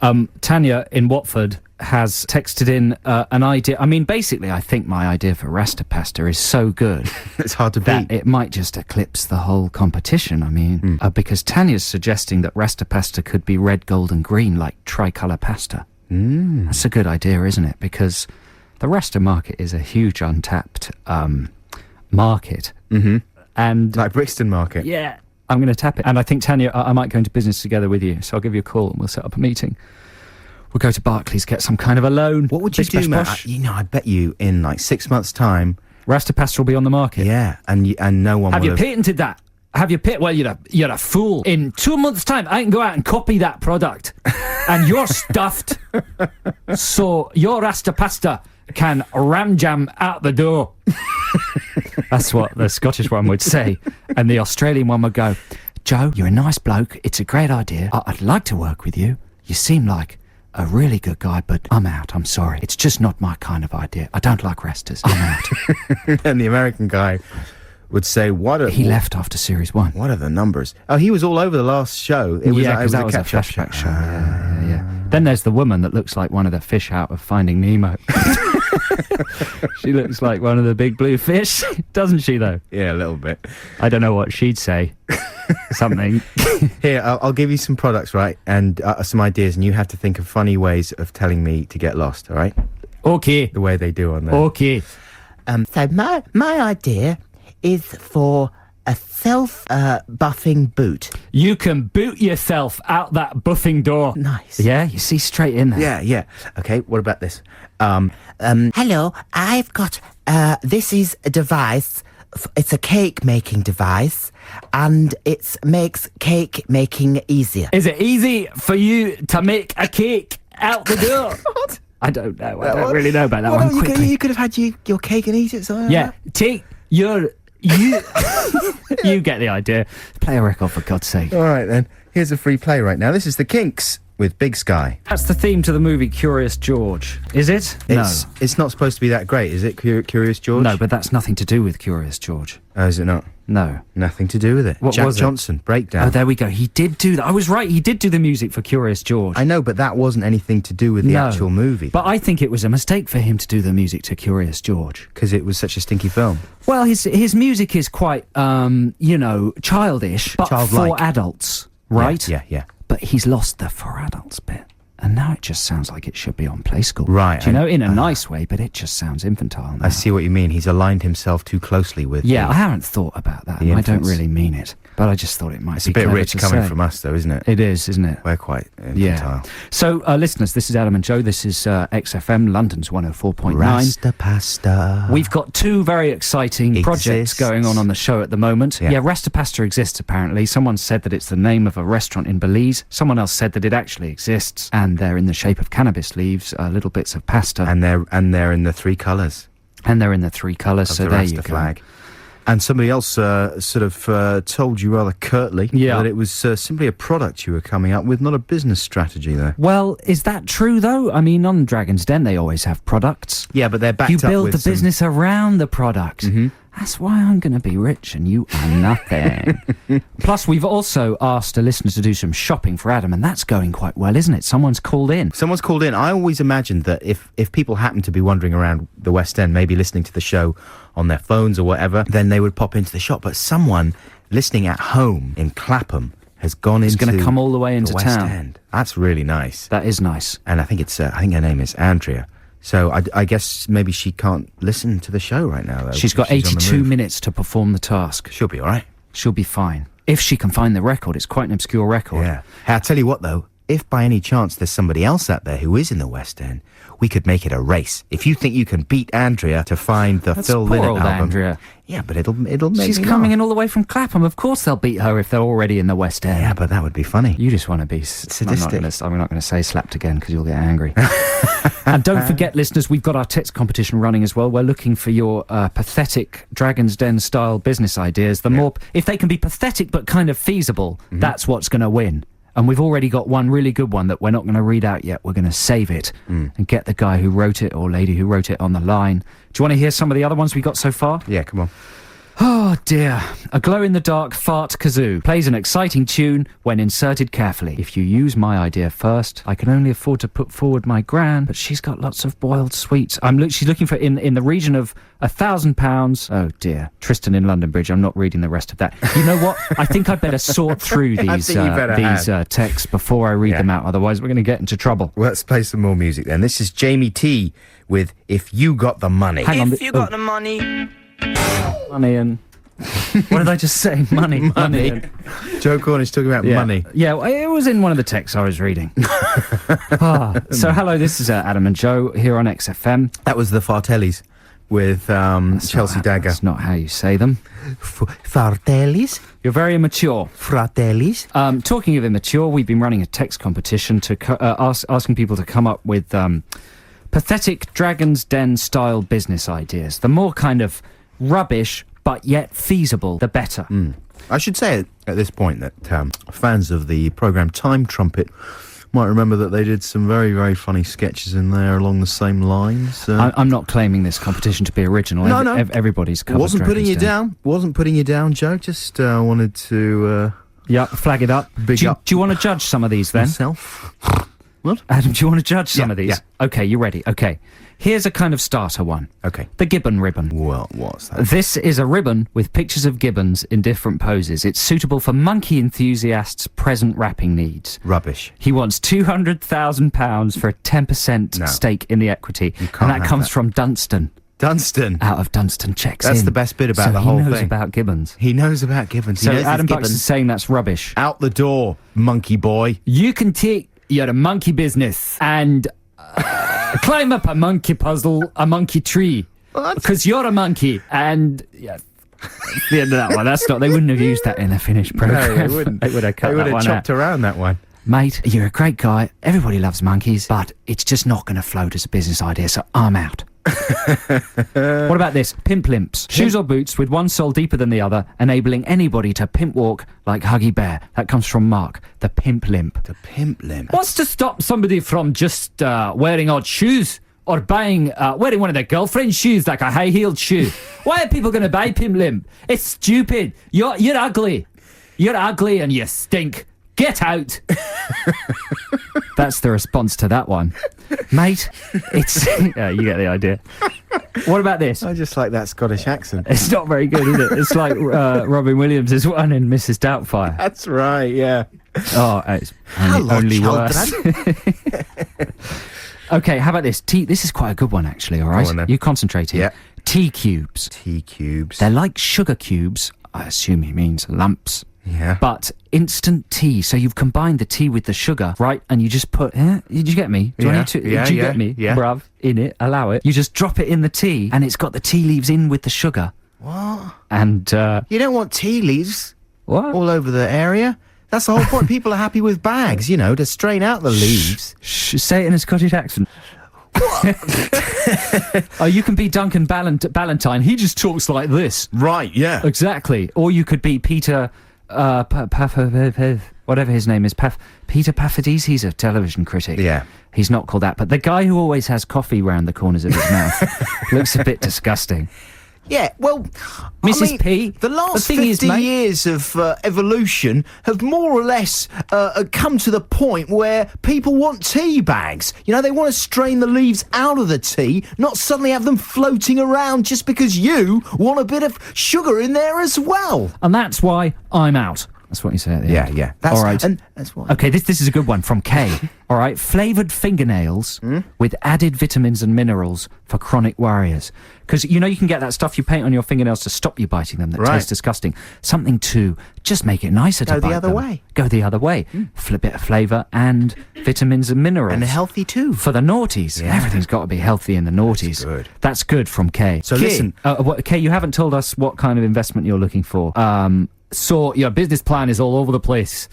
Tanya in Watford has texted in an idea. I mean, basically, I think my idea for Rasta pasta is so good
It's hard to
that
beat.
it might just eclipse the whole competition. I mean, because Tanya's suggesting that Rasta pasta could be red, gold and green, like tricolour pasta. That's a good idea, isn't it? Because the Rasta market is a huge untapped market. And
Like Brixton Market.
yeah, I'm going to tap it. And I think, Tanya, I might go into business together with you. So I'll give you a call and we'll set up a meeting. We'll go to Barclays, get some kind of a loan.
What would you
Bish,
do,
bash,
man?
bosh.
I bet you in like 6 months' time,
Rasta pasta will be on the market.
yeah, and no one
Have
will
you patented that? Have you Well, you're a fool. In 2 months' time, I can go out and copy that product, and you're stuffed. So your Rasta pasta can ram jam out the door. That's what the Scottish one would say, and the Australian one would go, Joe, you're a nice bloke. It's a great idea. I'd like to work with you. You seem like a really good guy, but I'm out. I'm sorry. It's just not my kind of idea. I don't like Rastas. I'm out.
And the American guy would say,
He left after series 1.
What are the numbers? Oh, he was all over the last show. It was,
Yeah,
it
because that was a
catch-up
flashback show. Yeah. Then there's the woman that looks like one of the fish out of Finding Nemo. She looks like one of the big blue fish, doesn't she, though?
Yeah, a little bit.
I don't know what she'd say. Something.
Here, I'll give you some products, right? And some ideas, and you have to think of funny ways of telling me to get lost, all right?
Okay.
The way they do on there.
Okay.
So my idea is for a self-buffing boot.
You can boot yourself out that buffing door.
Nice.
Yeah, you see straight in there.
Yeah. Okay, what about this? Hello, I've got, this is a device, it's a cake-making device, and it makes cake making easier.
Is it easy for you to make a cake out the door?
What?
I don't know. I don't really know about that one. Quickly.
You could have had your cake and eat it, so
Yeah, take your... You get the idea. Play a record, for God's sake.
All right, then. Here's a free play right now. This is The Kinks with Big Sky.
That's the theme to the movie Curious George. Is it?
It's not supposed to be that great, is it, Curious George?
No, but that's nothing to do with Curious George.
Oh, is it not?
No.
Nothing to do with it.
What
Jack
was it?
Johnson, Breakdown.
Oh, there we go. He did do that. I was right. He did do the music for Curious George.
I know, but that wasn't anything to do with the
No.
actual movie.
But I think it was a mistake for him to do the music to Curious George.
Because it was such a stinky film.
Well, his music is quite, childish, but
Childlike.
for adults, right?
Yeah.
But he's lost the for adults bit. And now it just sounds like it should be on Play School.
Right,
Do you know, in a nice way, but it just sounds infantile now.
I see what you mean. He's aligned himself too closely with
Yeah,
the-
I haven't thought about that.
the
And I don't
infants.
really mean it. But I just thought it might
It's
be
a bit
clever
rich
to
coming
say.
from us, though, isn't it?
It is, isn't it?
We're quite infantile.
Yeah. So, listeners, this is Adam and Joe. This is XFM, London's 104.9.
Rasta pasta.
We've got two very exciting projects
Exists.
going on the show at the moment.
Yeah.
Yeah, Rasta Pasta exists, apparently. Someone said that it's the name of a restaurant in Belize. Someone else said that it actually exists. And they're in the shape of cannabis leaves, little bits of pasta.
And they're in the 3 colours
And they're in the 3 colours,
of
so
the
there
Rasta
you go.
flag. And somebody else sort of told you rather curtly
Yeah.
that it was simply a product you were coming up with, not a business strategy, though.
Well, is that true, though? I mean, on Dragon's Den, they always have products.
Yeah, but they're backed
You
up
build
with
the
some-
business around the product. That's why I'm going to be rich and you are nothing. Plus, we've also asked a listener to do some shopping for Adam, and that's going quite well, isn't it? Someone's called in.
Someone's called in. I always imagined that if people happen to be wandering around the West End, maybe listening to the show on their phones or whatever, then they would pop into the shop. But someone listening at home in Clapham has gone into
gonna come all the way into
West
town.
End. That's really nice.
That is nice.
And I think her name is Andrea. So I guess maybe she can't listen to the show right now, though.
She's got
on the
82
move.
minutes to perform the task.
She'll be all right.
She'll be fine. If she can find the record, it's quite an obscure record.
Yeah. Hey, I'll tell you what, though. If by any chance there's somebody else out there who is in the West End, we could make it a race. If you think you can beat Andrea to find the
That's
Phil
poor
Lynott
old
album,
Andrea.
yeah, but it'll make
She's
me
coming
laugh.
in all the way from Clapham. Of course they'll beat her if they're already in the West End.
Yeah, but that would be funny.
You just want to be
Sadistic.
I'm not going to say slapped again because you'll get angry. And don't forget, listeners, we've got our text competition running as well. We're looking for your pathetic Dragon's Den style business ideas. If they can be pathetic but kind of feasible, that's what's going to win. And we've already got one really good one that we're not going to read out yet. We're going to save it and get the guy who wrote it or lady who wrote it on the line. Do you want to hear some of the other ones we got so far?
Yeah, come on.
Oh dear. A glow-in-the-dark fart kazoo plays an exciting tune when inserted carefully. If you use my idea first, I can only afford to put forward my gran, but she's got lots of boiled sweets. She's looking for in the region of £1,000. Oh dear. Tristan in London Bridge. I'm not reading the rest of that. You know what? I think I'd better sort through these texts before I read them out. Otherwise, we're going to get into trouble.
Well, let's play some more music then. This is Jamie T with If You Got the Money.
Hang on.
If you got the money.
Money and... What did I just say? Money. And...
Joe Cornish talking about money.
Yeah, it was in one of the texts I was reading. So hello, this is Adam and Joe here on XFM.
That was the Fartellis with Chelsea Dagger.
That's not how you say them.
Fartellis?
You're very immature.
Fratellis?
Talking of immature, we've been running a text competition to asking people to come up with pathetic Dragon's Den style business ideas. The more kind of rubbish but yet feasible, the better.
I should say at this point that fans of the programme Time Trumpet might remember that they did some very, very funny sketches in there along the same lines.
I'm not claiming this competition to be original.
No.
Everybody's covered.
Wasn't putting you down. Wasn't putting you down, Joe. Just wanted to...
flag it up. Do you want to judge some of these then?
Myself. What?
Adam, do you want to judge some of these?
Yeah.
Okay, you ready? Okay. Here's a kind of starter one.
Okay.
The Gibbon ribbon.
Well, what's that?
This is a ribbon with pictures of gibbons in different poses. It's suitable for monkey enthusiasts' present wrapping needs.
Rubbish.
He wants £200,000 for a 10% stake in the equity. And that comes from Dunstan.
Dunstan.
Out of Dunstan checks
That's
in.
the best bit about
So
the whole thing.
he knows about gibbons.
He knows about gibbons.
So
He knows
Adam
his
Buxton
gibbons.
is saying that's rubbish.
Out the door, monkey boy.
You can take your monkey business and climb up a monkey puzzle, a monkey tree.
What?
Because you're a monkey. And, yeah, that's the end of that one. That's not, they wouldn't have used that in a finished programme.
No, they wouldn't.
They would have cut
They would
that
have
one
chopped
out.
around that one.
Mate, you're a great guy. Everybody loves monkeys, but it's just not going to float as a business idea, so I'm out. What about this? Pimp limps. Shoes or boots with one sole deeper than the other, enabling anybody to pimp walk like Huggy Bear. That comes from Mark. The pimp limp.
The pimp limp.
What's to stop somebody from just wearing odd shoes? Or wearing one of their girlfriend's shoes, like a high-heeled shoe? Why are people going to buy pimp limp? It's stupid. You're ugly. You're ugly and you stink. Get out. That's the response to that one. Mate, it's... yeah, you get the idea. What about this?
I just like that Scottish accent.
It's not very good, is it? It's like Robin Williams' one in Mrs. Doubtfire.
That's right, yeah.
Oh, it's only worse. Okay, how about this? This is quite a good one, actually, all right?
Go on, then.
You concentrate here.
Yeah.
Tea cubes.
Tea cubes.
They're like sugar cubes. I assume he means lumps.
Yeah.
But instant tea. So you've combined the tea with the sugar, right? And you just put... Did you get me? Do
Yeah.
I need to...
Yeah,
do you
yeah,
get me?
yeah.
Bruv, in it, allow it. You just drop it in the tea, and it's got the tea leaves in with the sugar.
What?
And,
You don't want tea leaves
what?
all over the area? That's the whole point. People are happy with bags, you know, to strain out the leaves.
Say it in a Scottish accent. Oh, you can be Duncan Ballantyne. He just talks like this.
Right, yeah.
Exactly. Or you could be Peter... whatever his name is, Peter Paphadis. He's a television critic.
Yeah.
He's not called that, but the guy who always has coffee round the corners of his mouth looks a bit disgusting.
Yeah, well,
Mrs.
I mean,
P,
the last
the thing
50
is, mate-
years of evolution have more or less come to the point where people want tea bags. You know, they want to strain the leaves out of the tea, not suddenly have them floating around just because you want a bit of sugar in there as well.
And that's why I'm out. That's what you say at the end.
Yeah. That's,
all right.
And that's why.
Okay, this is a good one from Kay. All right, flavoured fingernails with added vitamins and minerals for chronic warriors. Because, you know, you can get that stuff you paint on your fingernails to stop you biting them that
Right.
tastes disgusting. Something to just make it nicer to
Go the
bite
other
them.
way.
Go the other way. A bit of flavour and vitamins and minerals.
And healthy too.
For the naughties.
Yeah.
Everything's got to be healthy in the naughties.
good.
That's good from Kay.
So
Kay,
listen-
Kay, you haven't told us what kind of investment you're looking for. So your business plan is all over the place.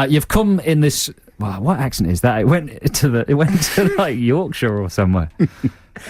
You've come in this... Well, what accent is that? It went to like Yorkshire or somewhere.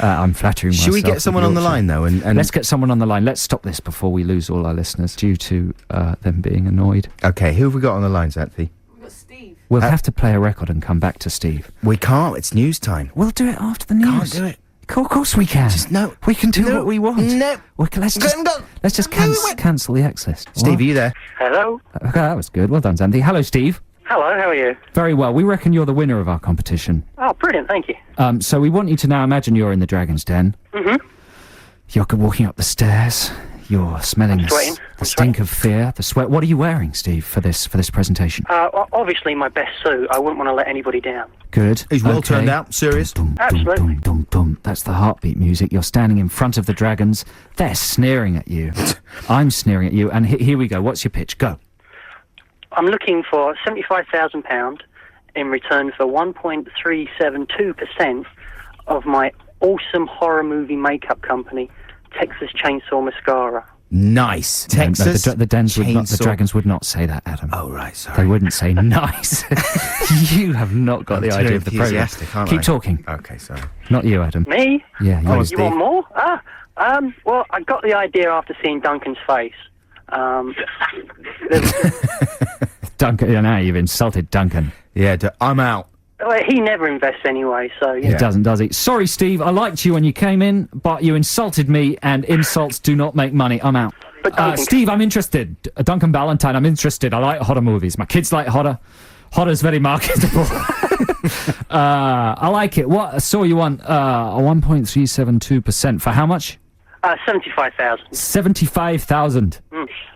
I'm flattering myself.
Should we get
with
someone on the
Yorkshire.
line, though? And
Let's get someone on the line. Let's stop this before we lose all our listeners due to them being annoyed.
Okay, who have we got on the line, Xanthi?
We've got Steve.
We'll have to play a record and come back to Steve.
We can't. It's news time.
We'll do it after the news.
Can't do it.
Of course we can.
No.
We can do
No.
what we want.
No.
Let's just cancel the X list.
Steve, are you there?
Hello.
Okay, that was good. Well done, Zandy. Hello, Steve.
Hello, how are you?
Very well. We reckon you're the winner of our competition.
Oh, brilliant, thank you.
So we want you to now imagine you're in the Dragon's Den.
Mm-hmm.
You're walking up the stairs. You're smelling
sweating.
the stink of fear, the sweat. What are you wearing, Steve, for this presentation?
Obviously my best suit. I wouldn't want to let anybody down.
Good.
He's well
Okay.
turned out. Serious.
Boom, boom,
Absolutely.
boom, boom, boom. That's the heartbeat music. You're standing in front of the dragons. They're sneering at you. I'm sneering at you. And here we go. What's your pitch? Go.
I'm looking for £75,000 in return for 1.372% of my awesome horror movie makeup company, Texas Chainsaw Mascara.
Nice.
No,
Texas.
the
Chainsaw-
dragons would not say that, Adam.
Oh, right, sorry.
They wouldn't say nice. You have not got the
I'm
idea
too
of the program.
enthusiastic, aren't
Keep
I?
talking.
Okay, sorry.
Not you, Adam.
Me?
Yeah, you.
Oh,
You
Steve.
want more? Well, I got the idea after seeing Duncan's face.
Duncan, now you've insulted Duncan.
Yeah, I'm out.
Well, he never invests anyway, so...
He doesn't, does he? Sorry, Steve, I liked you when you came in, but you insulted me, and insults do not make money. I'm out.
But Duncan-
Steve, I'm interested. Duncan Ballantyne, I'm interested. I like horror movies. My kids like horror. Horror's very marketable. I like it. What? I saw you on 1.372%. For how much?
75,000.
75,000.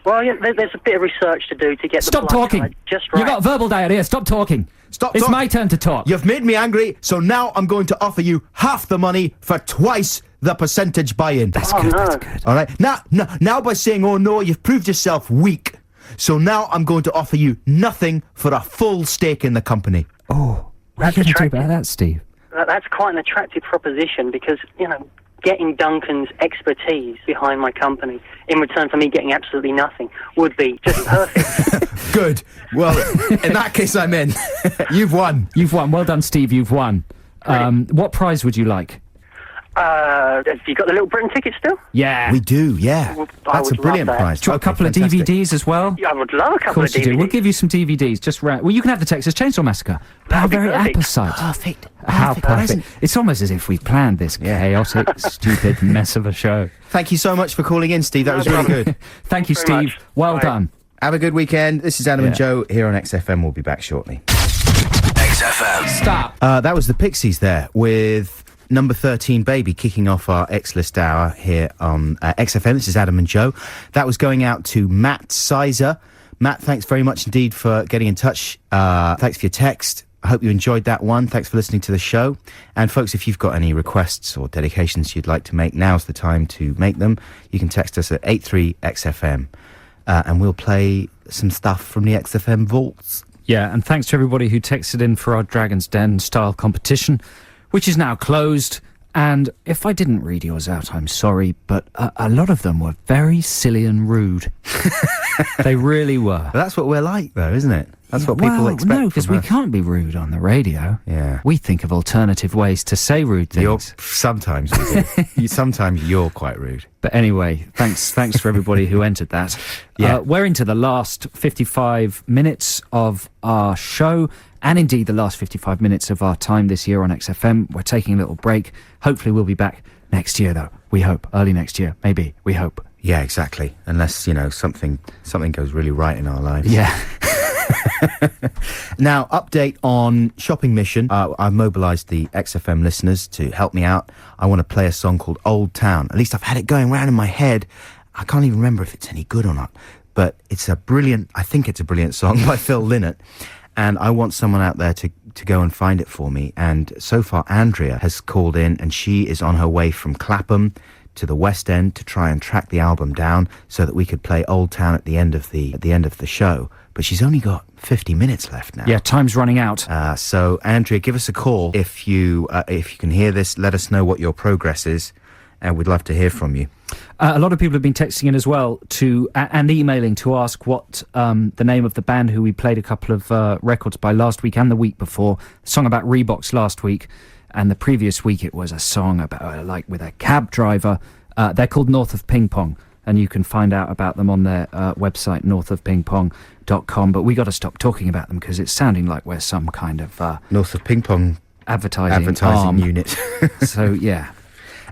Well, yeah, there's a bit of research to do to get
Stop
the blood
talking.
type just right.
You got verbal diarrhea. Stop talking.
Stop
It's
talk-
my turn to talk.
You've made me angry, so now I'm going to offer you half the money for twice the percentage buy-in.
That's
Oh,
good.
no.
That's good.
All right. Now by saying, oh no, you've proved yourself weak. So now I'm going to offer you nothing for a full stake in the company.
Oh, what are
That's
you going to do
attractive.
about that, Steve?
That's quite an attractive proposition because, getting Duncan's expertise behind my company in return for me getting absolutely nothing would be just perfect.
Good. Well, in that case, I'm in. You've won.
You've won. Well done, Steve. You've won. What prize would you like?
Have you got the Little Britain ticket still?
Yeah.
We do, yeah.
Well, I
That's a
would
brilliant
love that.
prize.
Do you want a couple of
fantastic.
DVDs as well?
Yeah, I would love a
Of
couple
course
of
you do.
DVDs.
We'll give you some DVDs. Just well, you can have the Texas Chainsaw Massacre. How
That'd be
very
perfect.
apposite.
Perfect.
How
Perfect.
perfect. It's almost as if we planned this chaotic, stupid mess of a show.
Thank you so much for calling in, Steve. That was
No
really
problem.
good.
Thank you,
Very
Steve.
much.
Well
Bye.
done.
Have a good weekend. This is Adam and Joe here on XFM. We'll be back shortly.
XFM.
Stop.
That was the Pixies there with number 13 Baby kicking off our X-List hour here on XFM. This is Adam and Joe. That was going out to Matt Sizer. Matt, thanks very much indeed for getting in touch. Thanks for your text. I hope you enjoyed that one. Thanks for listening to the show. And folks, if you've got any requests or dedications you'd like to make, now's the time to make them. You can text us at 83XFM and we'll play some stuff from the XFM vaults.
Yeah, and thanks to everybody who texted in for our Dragon's Den style competition, which is now closed. And if I didn't read yours out, I'm sorry, but a lot of them were very silly and rude. They really were.
But that's what we're like, though, isn't it? That's what people expect.
No, because
from
we
us.
canto be rude on the radio.
Yeah.
We think of alternative ways to say rude things.
Sometimes we do. Sometimes you're quite rude.
But anyway, thanks for everybody who entered that.
Yeah.
We're into the last 55 minutes of our show, and indeed the last 55 minutes of our time this year on XFM. We're taking a little break. Hopefully we'll be back next year, though. We hope. Early next year. Maybe. We hope.
Yeah, exactly. Unless, something goes really right in our lives.
Yeah.
Now, update on Shopping Mission. I've mobilised the XFM listeners to help me out. I want to play a song called Old Town. At least I've had it going round in my head. I can't even remember if it's any good or not. But I think it's a brilliant song by Phil Lynott. And I want someone out there to go and find it for me. And so far, Andrea has called in and she is on her way from Clapham to the West End to try and track the album down so that we could play Old Town at the end of the show. But she's only got 50 minutes left now.
Yeah, time's running out.
So Andrea, give us a call if you can hear this. Let us know what your progress is, and we'd love to hear from you.
A lot of people have been texting in as well and emailing to ask what the name of the band who we played a couple of records by last week and the week before. A song about Reeboks last week, and the previous week it was a song about with a cab driver. They're called North of Ping Pong, and you can find out about them on their website, northofpingpong.com. But we got to stop talking about them because it's sounding like we're some kind of
North of Ping Pong
advertising arm.
unit.
So yeah.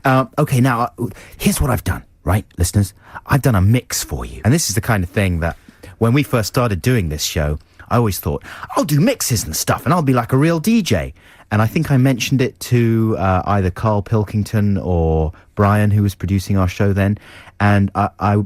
Okay, now, here's what I've done, right, listeners? I've done a mix for you. And this is the kind of thing that when we first started doing this show, I always thought, I'll do mixes and stuff and I'll be like a real DJ. And I think I mentioned it to either Karl Pilkington or Brian, who was producing our show then. And I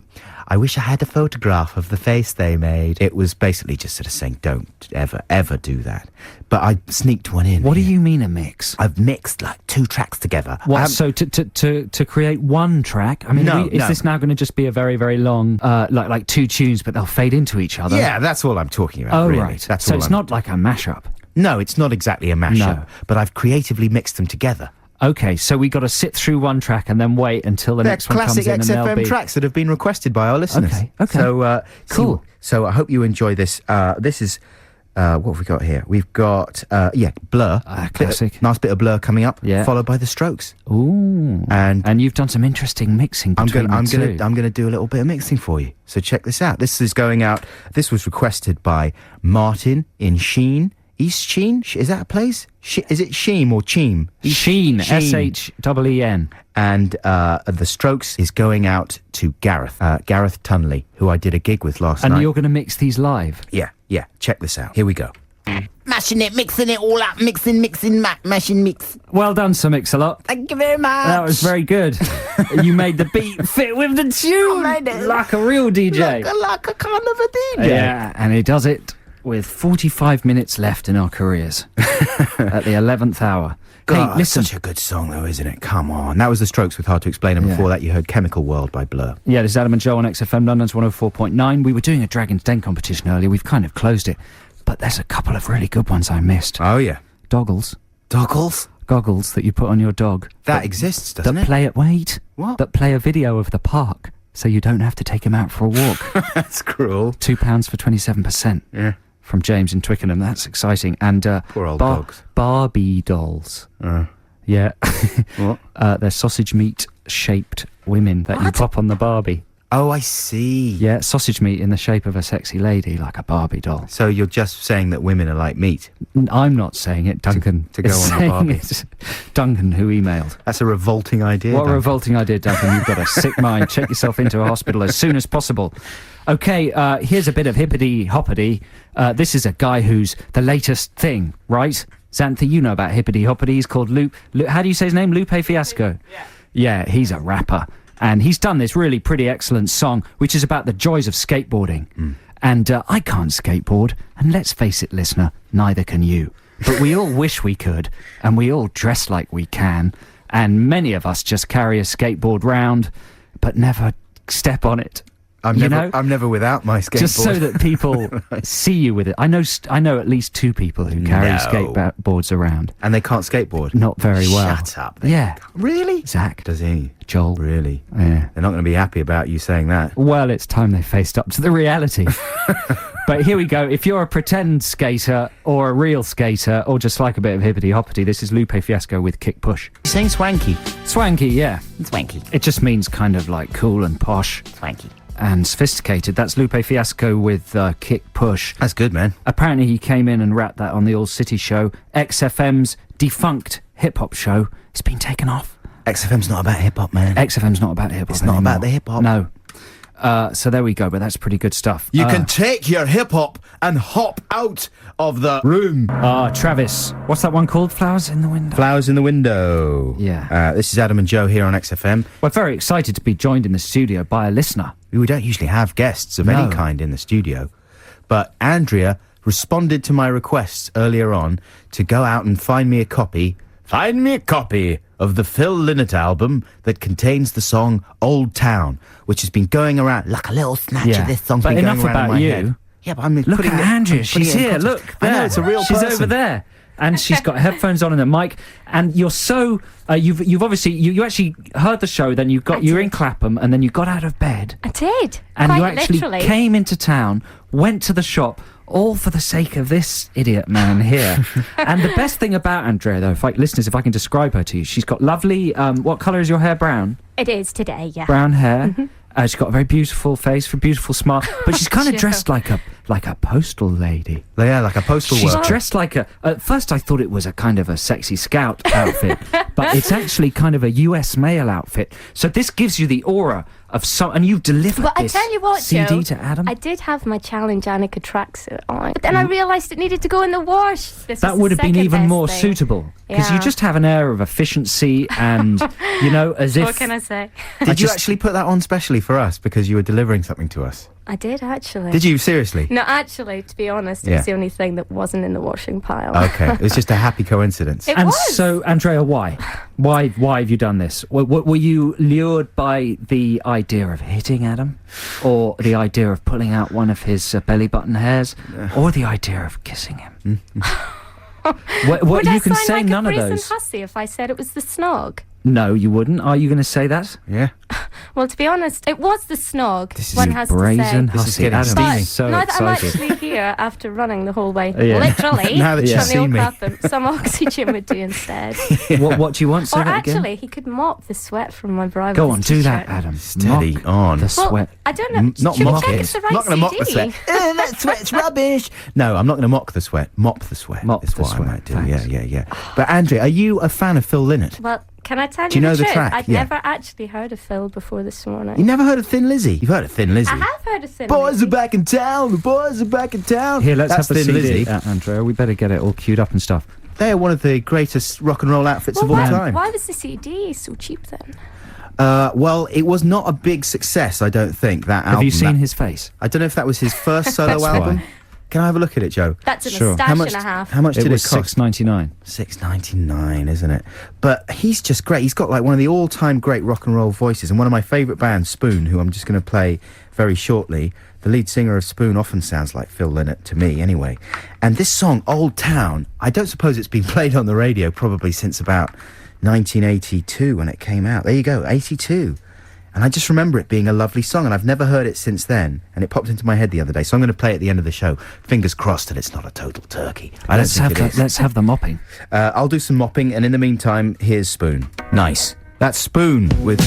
wish I had a photograph of the face they made. It was basically just sort of saying, don't ever do that. But I sneaked one in.
What do you mean a mix?
I've mixed like 2 tracks together.
What, so to create one track? I mean, is this now going to just be a very, very long, like 2 tunes, but they'll fade into each other?
Yeah, that's all I'm talking about, really.
Right.
That's
so it's not like a mashup?
No, it's not exactly a mashup, but I've creatively mixed them together.
Okay, so we got to sit through one track and then wait until the next one comes in.
They're classic XFM tracks that have been requested by our listeners.
Okay.
So,
cool.
So I hope you enjoy this. This is, what have we got here? We've got, Blur.
Classic.
Nice bit of Blur coming up,
yeah.
Followed by The Strokes.
Ooh. And you've done some interesting mixing between the two.
I'm going to do a little bit of mixing for you. So check this out. This is going out. This was requested by Martin in Sheen. East Sheen? Is that a place? Is it Sheem or Cheam?
Sheen. S-H-E-E-N.
And The Strokes is going out to Gareth Tunley, who I did a gig with last night.
And you're going to mix these live?
Yeah. Check this out. Here we go.
Mashing it, mixing it all up, mixing, mashing, mix.
Well done, Sir Mix-a-Lot.
Thank you very much.
That was very good. You made the beat fit with the tune.
made it.
Like a real DJ.
Like a kind of a DJ.
Yeah, and he does it with 45 minutes left in our careers at the 11th hour.
God,
hey, listen.
Such a good song, though, isn't it? Come on. That was The Strokes with Hard to Explain, and before that you heard Chemical World by Blur.
Yeah, this is Adam and Joe on XFM London's 104.9. We were doing a Dragon's Den competition earlier. We've kind of closed it. But there's a couple of really good ones I missed.
Oh, yeah.
Goggles that you put on your dog.
That exists, doesn't it?
What? That play a video of the park, so you don't have to take him out for a walk.
That's cruel.
£2 for 27%.
Yeah.
From James in Twickenham. That's exciting. And
poor old dogs.
Barbie dolls. Yeah.
What?
They're sausage meat shaped women that you pop on the Barbie.
Oh, I see.
Yeah, sausage meat in the shape of a sexy lady, like a Barbie doll.
So you're just saying that women are like meat?
I'm not saying it, Duncan.
To go on a Barbie.
Duncan, who emailed.
That's a revolting idea.
What
Duncan.
a revolting idea, Duncan. You've got a sick mind. Check yourself into a hospital as soon as possible. Okay, here's a bit of hippity-hoppity. This is a guy who's the latest thing, right? Xanthi, you know about hippity-hoppity. He's called how do you say his name? Lupe Fiasco? Yeah, he's a rapper. And he's done this really pretty excellent song, which is about the joys of skateboarding. And I can't skateboard, and let's face it, listener, neither can you. But we all wish we could, and we all dress like we can, and many of us just carry a skateboard round, but never step on it.
I'm never without my skateboard.
Just so that people see you with it. I know at least 2 people who carry skateboards around.
And they can't skateboard?
Not very well.
Shut up.
Yeah.
Really?
Zach.
Does he?
Joel.
Really?
Yeah.
They're not going to be happy about you saying that.
Well, it's time they faced up to the reality. But here we go. If you're a pretend skater or a real skater or just like a bit of hippity-hoppity, this is Lupe Fiasco with Kick Push.
You're saying swanky.
Swanky, yeah.
Swanky.
It just means kind of like cool and posh.
Swanky.
And sophisticated. That's Lupe Fiasco with Kick Push.
That's good, man.
Apparently he came in and rapped that on the All City show. XFM's defunct hip-hop show. It's been taken off.
XFM's not about hip-hop, man.
XFM's not about hip-hop
It's not
anymore.
about the hip-hop.
No. So there we go, but that's pretty good stuff.
You can take your hip-hop and hop out of the room.
Travis, what's that one called? Flowers in the Window?
Flowers in the Window.
Yeah.
This is Adam and Joe here on XFM.
We're very excited to be joined in the studio by a listener.
We don't usually have guests of any kind in the studio, but Andrea responded to my requests earlier on to go out and find me a copy of the Phil Lynott album that contains the song Old Town, which has been going around like a little snatch of this song's
but
been
enough
going around
about
in my
you.
head. Yeah, but I'm
Look
putting
at
it,
Andrea,
I'm putting
she's
it in
here,
context.
look there.
I know, it's a real
she's
person.
over there. And she's got headphones on and a mic, and you're so you've obviously you actually heard the show, then you're in Clapham, and then you got out of bed.
I did,
and
quite
you actually
literally
came into town, went to the shop, all for the sake of this idiot man here. And the best thing about Andrea, though, if I can describe her to you, she's got lovely. What colour is your hair? Brown.
It is today, yeah.
Brown hair. She's got a very beautiful face, a beautiful smile, but she's kind of dressed like like a postal lady.
Yeah, like a postal
She's
worker.
dressed like at first I thought it was a kind of a sexy scout outfit, but it's actually kind of a US mail outfit. So this gives you the aura of and you've delivered
Well, I
this
tell you what,
CD
Joe,
to Adam.
I did have my Challenge Annika tracksuit on, but then I realised it needed to go in the wash.
That would have been even more suitable, because you
Yeah.
just have an air of efficiency and, you know, as if...
What can I say?
Did you actually put that on specially for us because you were delivering something to us?
I did, actually.
Did you? Seriously?
No, actually, to be honest, it
Yeah.
was the only thing that wasn't in the washing pile.
Okay, it was just a happy coincidence.
It
And
was.
so, Andrea, why? Why have you done this? Were you lured by the idea of hitting Adam? Or the idea of pulling out one of his belly button hairs? Or the idea of kissing him? What
Would
you
I
can
sound
say
like
none
a
of
brazen
those.
hussy if I said it was the snog?
No, you wouldn't. Are you going to say that?
Yeah.
Well, to be honest, it was the snog.
This is
one
a
has
brazen
to say.
This is
hussy.
getting
Adam
steamy.
is so
now that I'm
excited.
actually here after running the whole way,
Yeah.
literally,
Now that
you've
from the
seen
old
me.
Clapham, some oxygen would do instead.
What do you want? Say
Or
that again?
actually, he could mop the sweat from my brow.
Go
with
on,
his
do that,
t-shirt.
Adam.
Steady
Mock
on.
the
Well,
sweat.
I don't know.
Not
Should we
mock
check
it.
it's the right
I'm not going to mock the
CD?
sweat. That sweat's rubbish. No, I'm not going to mock the sweat. Mop the sweat.
Mop
is
the
what
sweat,
I might do.
thanks.
Yeah. But Andrea, are you a fan of Phil Lynott?
Well, can I tell
Do you know
the
the
truth?
track?
I'd
Yeah.
never actually heard of Phil before this morning.
You never heard of Thin Lizzy? You've heard of Thin Lizzy?
I have heard of Thin
Boys
Lizzy.
are back in town. The boys are back in town.
Here, let's
That's
have the
Thin
CD,
Lizzy.
Andrea. We better get it all queued up and stuff.
They are one of the greatest rock and roll outfits
Well,
of all
why,
time.
why was the CD so cheap then?
Well, it was not a big success, I don't think, that album.
Have you seen
That-
his face?
I don't know if that was his first solo
That's
album.
why.
Can I have a look at it, Joe?
That's a
Sure.
moustache
How much?
and a half.
How much did
was
it cost?
$6.99.
$6.99, isn't it? But he's just great. He's got like one of the all-time great rock and roll voices, and one of my favourite bands, Spoon, who I'm just going to play very shortly. The lead singer of Spoon often sounds like Phil Lynott to me, anyway. And this song, Old Town, I don't suppose it's been played on the radio probably since about 1982 when it came out. There you go, 82. And I just remember it being a lovely song, and I've never heard it since then. And it popped into my head the other day, so I'm going to play it at the end of the show. Fingers crossed that it's not a total turkey. I don't think it is.
Let's have the mopping.
I'll do some mopping, and in the meantime, here's Spoon. Nice. That's Spoon with...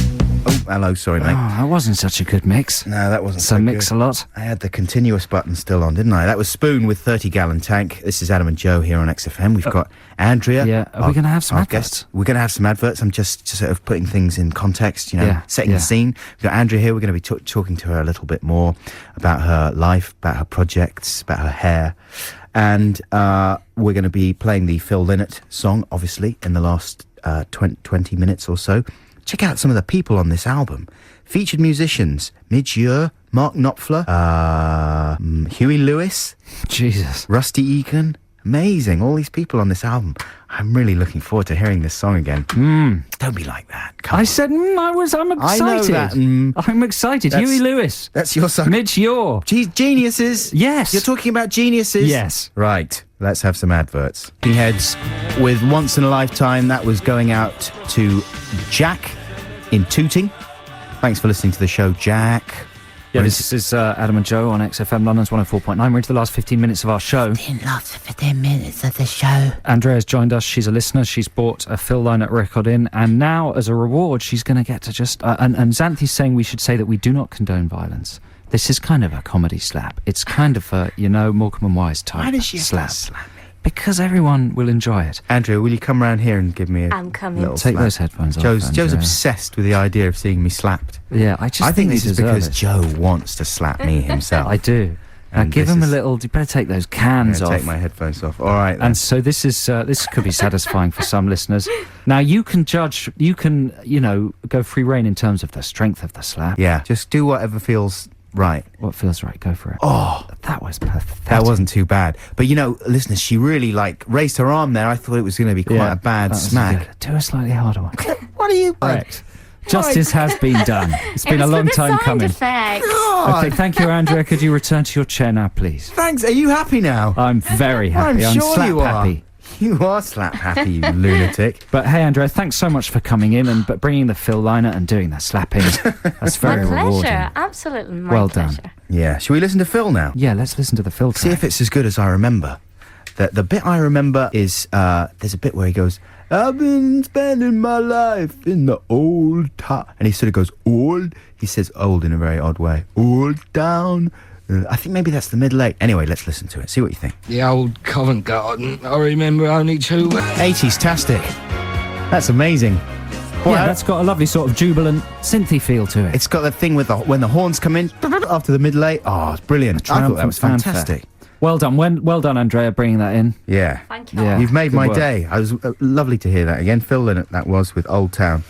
Oh, hello, sorry, mate.
Oh, that wasn't such a good mix.
No, that wasn't
So
so
mix
good.
a lot.
I had the continuous button still on, didn't I? That was Spoon with 30-gallon tank. This is Adam and Joe here on XFM. We've got Andrea.
Yeah, are we gonna have some
our
adverts?
guest. We're going to have some adverts. I'm just sort of putting things in context, you know,
Yeah,
setting
yeah.
the scene. We've got Andrea here. We're going to be talking to her a little bit more about her life, about her projects, about her hair. And we're going to be playing the Phil Lynott song, obviously, in the last 20 minutes or so. Check out some of the people on this album. Featured musicians, Midge Ure, Mark Knopfler, Huey Lewis,
Jesus.
Rusty Eakin. Amazing, all these people on this album. I'm really looking forward to hearing this song again. Don't be like that. Come
I
on.
said, I'm excited.
I know that,
I'm excited.
That's-
Huey Lewis.
That's your song.
Midge Ure.
Geniuses.
Yes.
You're talking about geniuses?
Yes.
Right. Let's have some adverts. Heads with Once in a Lifetime. That was going out to Jack in Tooting. Thanks for listening to the show, Jack.
Yeah,
What
this is Adam and Joe on XFM London's 104.9. We're into the last 15 minutes of our show.
In last 15 minutes of the show.
Andrea's joined us. She's a listener. She's bought a Phil Lynott record in, and now, as a reward, she's going to get to just... and Xanthi's saying we should say that we do not condone violence. This is kind of a comedy slap. It's kind of a, Morecambe and Wise type
Why does she have to
slap.
slap me?
Because everyone will enjoy it.
Andrea, will you come round here and give me a
I'm coming.
little
Take
slap?
those headphones off,
Joe's
Andrea.
obsessed with the idea of seeing me slapped.
Yeah, I just
I think this
you
is
deserve
because
it.
Joe wants to slap me himself.
I do. Now
And
give
this
him a
is-
little... You better take those
I'm
cans
going to
off.
take my headphones off. All right, then.
And so this is this could be satisfying for some listeners. Now you can judge, you can go free rein in terms of the strength of the slap.
Yeah, just do whatever feels right.
What feels right? Go for it.
Oh,
That was pathetic.
that wasn't too bad. But listeners, she really raised her arm there. I thought it was going to be quite a bad
that was
smack.
good. Do a slightly harder one.
What are you?
Correct. Justice has been done. It's been
It
a
was
long
for the
time
sound
coming.
effects.
Okay, thank you, Andrea. Could you return to your chair now, please?
Thanks. Are you happy now?
I'm very happy.
I'm sure
slap
you are.
happy.
You are slap happy, you lunatic.
But hey, Andrea, thanks so much for coming in and bringing the Phil Lynott and doing the slapping. That's
My
very rewarding.
pleasure. Absolutely my
Well done.
pleasure.
Yeah. Shall we listen to Phil now?
Yeah, let's listen to the Phil track.
See if it's as good as I remember. The bit I remember is there's a bit where he goes, I've been spending my life in the old town. And he sort of goes, old. He says old in a very odd way. Old town. I think maybe that's the Middle 8. Anyway, let's listen to it. See what you think.
The old Covent Garden. I remember only 2.
80s-tastic. That's amazing.
Yeah, that's got a lovely sort of jubilant synthy feel to it.
It's got that thing with when the horns come in after the Middle 8. Oh, it's brilliant. I thought that was fantastic.
Well done. Well done, Andrea, bringing that in.
Yeah.
Thank you.
Yeah.
You've made
Good
my
work.
day. I was lovely to hear that again. Phil Lynott, that was with Old Town.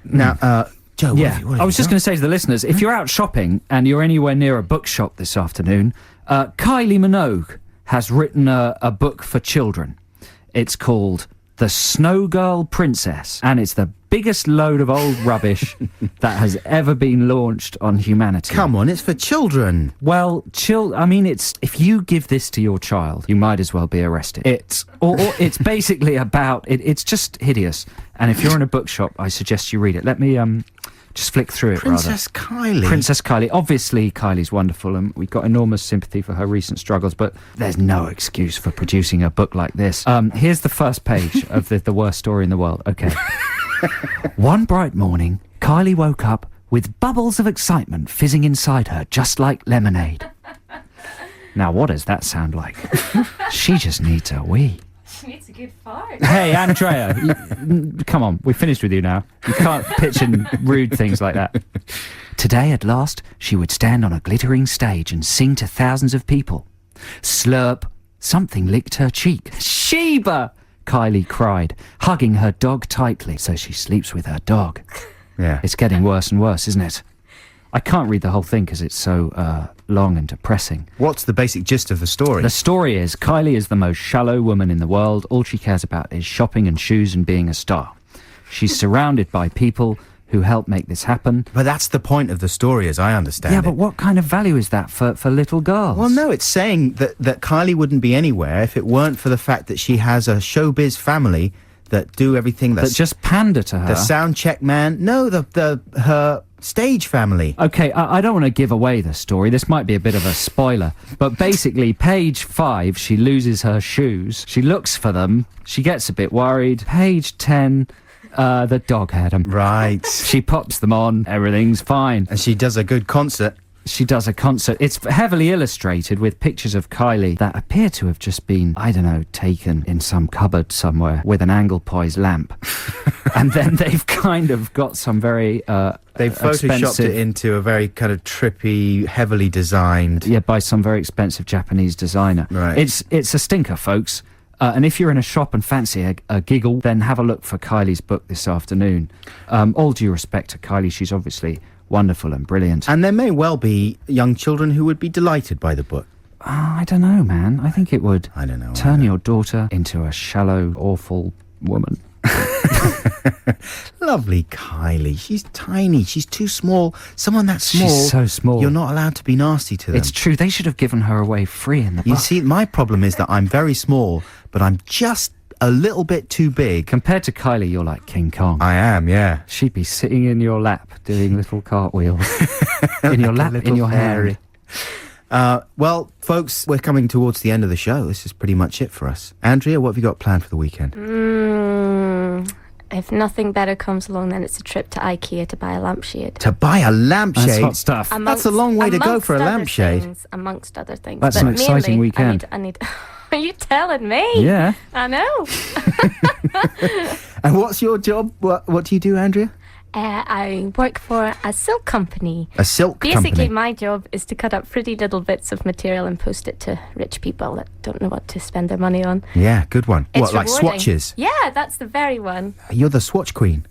Now, Joe,
I was just going to say to the listeners, if you're out shopping and you're anywhere near a bookshop this afternoon, Kylie Minogue has written a book for children. It's called The Snow Girl Princess, and it's the biggest load of old rubbish that has ever been launched on humanity.
Come on, it's for children.
Well, I mean, if you give this to your child, you might as well be arrested. It's basically about it's just hideous. And if you're in a bookshop, I suggest you read it. Let me just flick through it.
Princess Kylie.
Princess Kylie. Obviously, Kylie's wonderful, and we've got enormous sympathy for her recent struggles. But there's no excuse for producing a book like this. Here's the first page of the worst story in the world. Okay. One bright morning, Kylie woke up with bubbles of excitement fizzing inside her, just like lemonade. Now, what does that sound like? She just needs a wee.
She needs a good fart.
Hey, Andrea, come on, we've finished with you now. You can't pitch in rude things like that. Today, at last, she would stand on a glittering stage and sing to thousands of people. Slurp, something licked her cheek. Sheba! Kylie cried, hugging her dog tightly, so she sleeps with her dog.
Yeah.
It's getting worse and worse, isn't it? I can't read the whole thing because it's so long and depressing.
What's the basic gist of the story?
The story is Kylie is the most shallow woman in the world. All she cares about is shopping and shoes and being a star. She's surrounded by people who help make this happen.
But that's the point of the story, as I understand it.
Yeah, but what kind of value is that for little girls?
Well, no, it's saying that Kylie wouldn't be anywhere if it weren't for the fact that she has a showbiz family that do everything
that just pander to her.
The sound check man. No, her stage family.
Okay, I don't want to give away the story. This might be a bit of a spoiler. But basically, page 5, she loses her shoes. She looks for them. She gets a bit worried. Page 10... the dog had them.
Right.
She pops them on, everything's fine.
And she does a good concert.
She does a concert. It's heavily illustrated with pictures of Kylie that appear to have just been, I don't know, taken in some cupboard somewhere with an Anglepoise lamp. And then they've kind of got some very
they've photoshopped it into a very kind of trippy, heavily designed...
Yeah, by some very expensive Japanese designer.
Right.
It's a stinker, folks. And if you're in a shop and fancy a giggle, then have a look for Kylie's book this afternoon. All due respect to Kylie, she's obviously wonderful and brilliant.
And there may well be young children who would be delighted by the book.
I don't know, man. I think it would turn your daughter into a shallow, awful woman.
Lovely Kylie. She's tiny. She's too small. Someone that small...
She's so small.
You're not allowed to be nasty to them.
It's true. They should have given her away free in the
You
book.
see, my problem is that I'm very small, but I'm just a little bit too big.
Compared to Kylie, you're like King Kong.
I am, yeah.
She'd be sitting in your lap doing little cartwheels. In your lap, in your
hairy.
hand.
Well, folks, we're coming towards the end of the show. This is pretty much it for us. Andrea, what have you got planned for the weekend?
If nothing better comes along, then it's a trip to IKEA to buy a lampshade.
To buy a lampshade?
That's hot stuff.
That's a long way to go for a lampshade.
Amongst other things.
That's
but
an exciting
mainly,
weekend.
I need Are you telling me?
Yeah.
I know.
And what's your job? What do you do, Andrea?
I work for a silk company.
A silk
Basically,
company?
my job is to cut up pretty little bits of material and post it to rich people that don't know what to spend their money on.
Yeah, good one.
It's
what, like
rewarding.
swatches?
Yeah, that's the very one.
You're the swatch queen.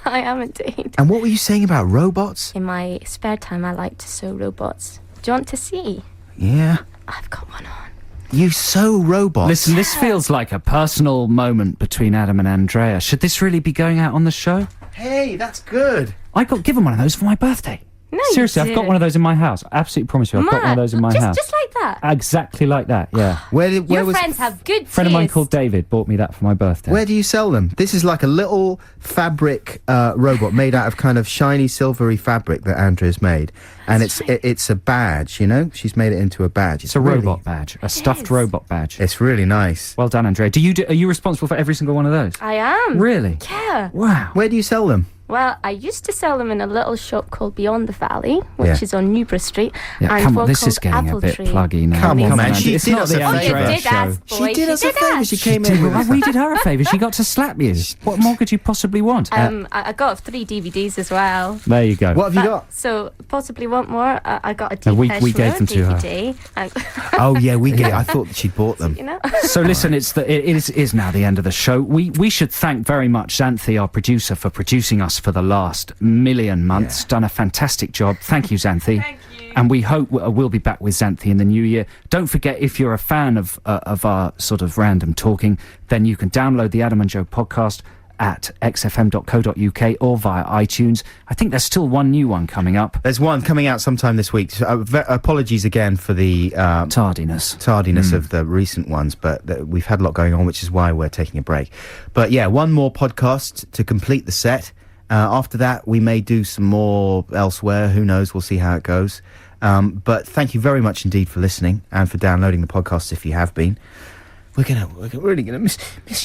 I am indeed.
And what were you saying about robots?
In my spare time, I like to sew robots. Do you want to see?
Yeah.
I've got one on.
You sew robots?
Listen, this feels like a personal moment between Adam and Andrea. Should this really be going out on the show?
Hey, that's good.
I got given one of those for my birthday.
No, you
Seriously, I've got
didn't.
one of those in my house. I absolutely promise you, I've got one of those in my house.
Just like that.
Exactly like that, yeah.
Where
Your
was
friends have good
A friend of mine
taste.
called David bought me that for my birthday.
Where do you sell them? This is like a little fabric robot made out of kind of shiny, silvery fabric that Andrea's made. And it's a badge, you know? She's made it into a badge.
It's a robot badge, a stuffed robot badge.
It's really nice.
Well done, Andrea. Are you responsible for every single one of those?
I am.
Really?
Yeah.
Wow.
Where do you sell them?
Well, I used to sell them in a little shop called Beyond the Valley, which is on Newborough Street.
Yeah,
and
come on,
one
this
called
is getting
Apple
a bit
Tree.
pluggy now.
Come on, man.
It's
She did
not
us
the
a
Oh,
favour.
you
Andrea
did
show.
ask, boy.
She did us a
did
favour.
ask.
She came in with
We did her a favour. She got to slap you. What more could you possibly want?
I got 3 DVDs as well.
There you go.
What have you got?
So, possibly want more. I got a
We
Depeche
gave
Mode
them to her.
DVD. And
Oh, yeah, we get it. I thought she'd bought them.
you know?
So listen, it is now the end of the show. We should thank very much Xanthi, our producer, for producing us for the last million months. Done a fantastic job. Thank you, Xanthi.
Thank you.
And we hope we'll be back with Xanthi in the new year. Don't forget, if you're a fan of our sort of random talking, then you can download the Adam and Joe podcast at xfm.co.uk or via iTunes. I think there's still one new one coming up.
There's one coming out sometime this week. So, apologies again for the
Tardiness
of the recent ones, but we've had a lot going on, which is why we're taking a break. But yeah, one more podcast to complete the set. After that, we may do some more elsewhere. Who knows? We'll see how it goes. But thank you very much indeed for listening and for downloading the podcast if you have been. We're really gonna miss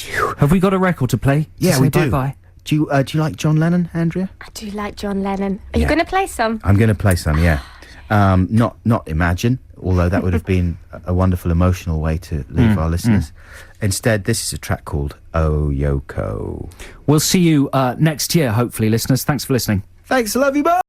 you.
Have we got a record to play?
Yeah, we do.
Bye-bye?
Do you like John Lennon, Andrea?
I do like John Lennon. Are you going to play some?
I'm going to play some, yeah. Not Imagine, although that would have been a wonderful emotional way to leave our listeners. Instead, this is a track called Oh Yoko.
We'll see you next year, hopefully, listeners. Thanks for listening.
Thanks, I love you, bye!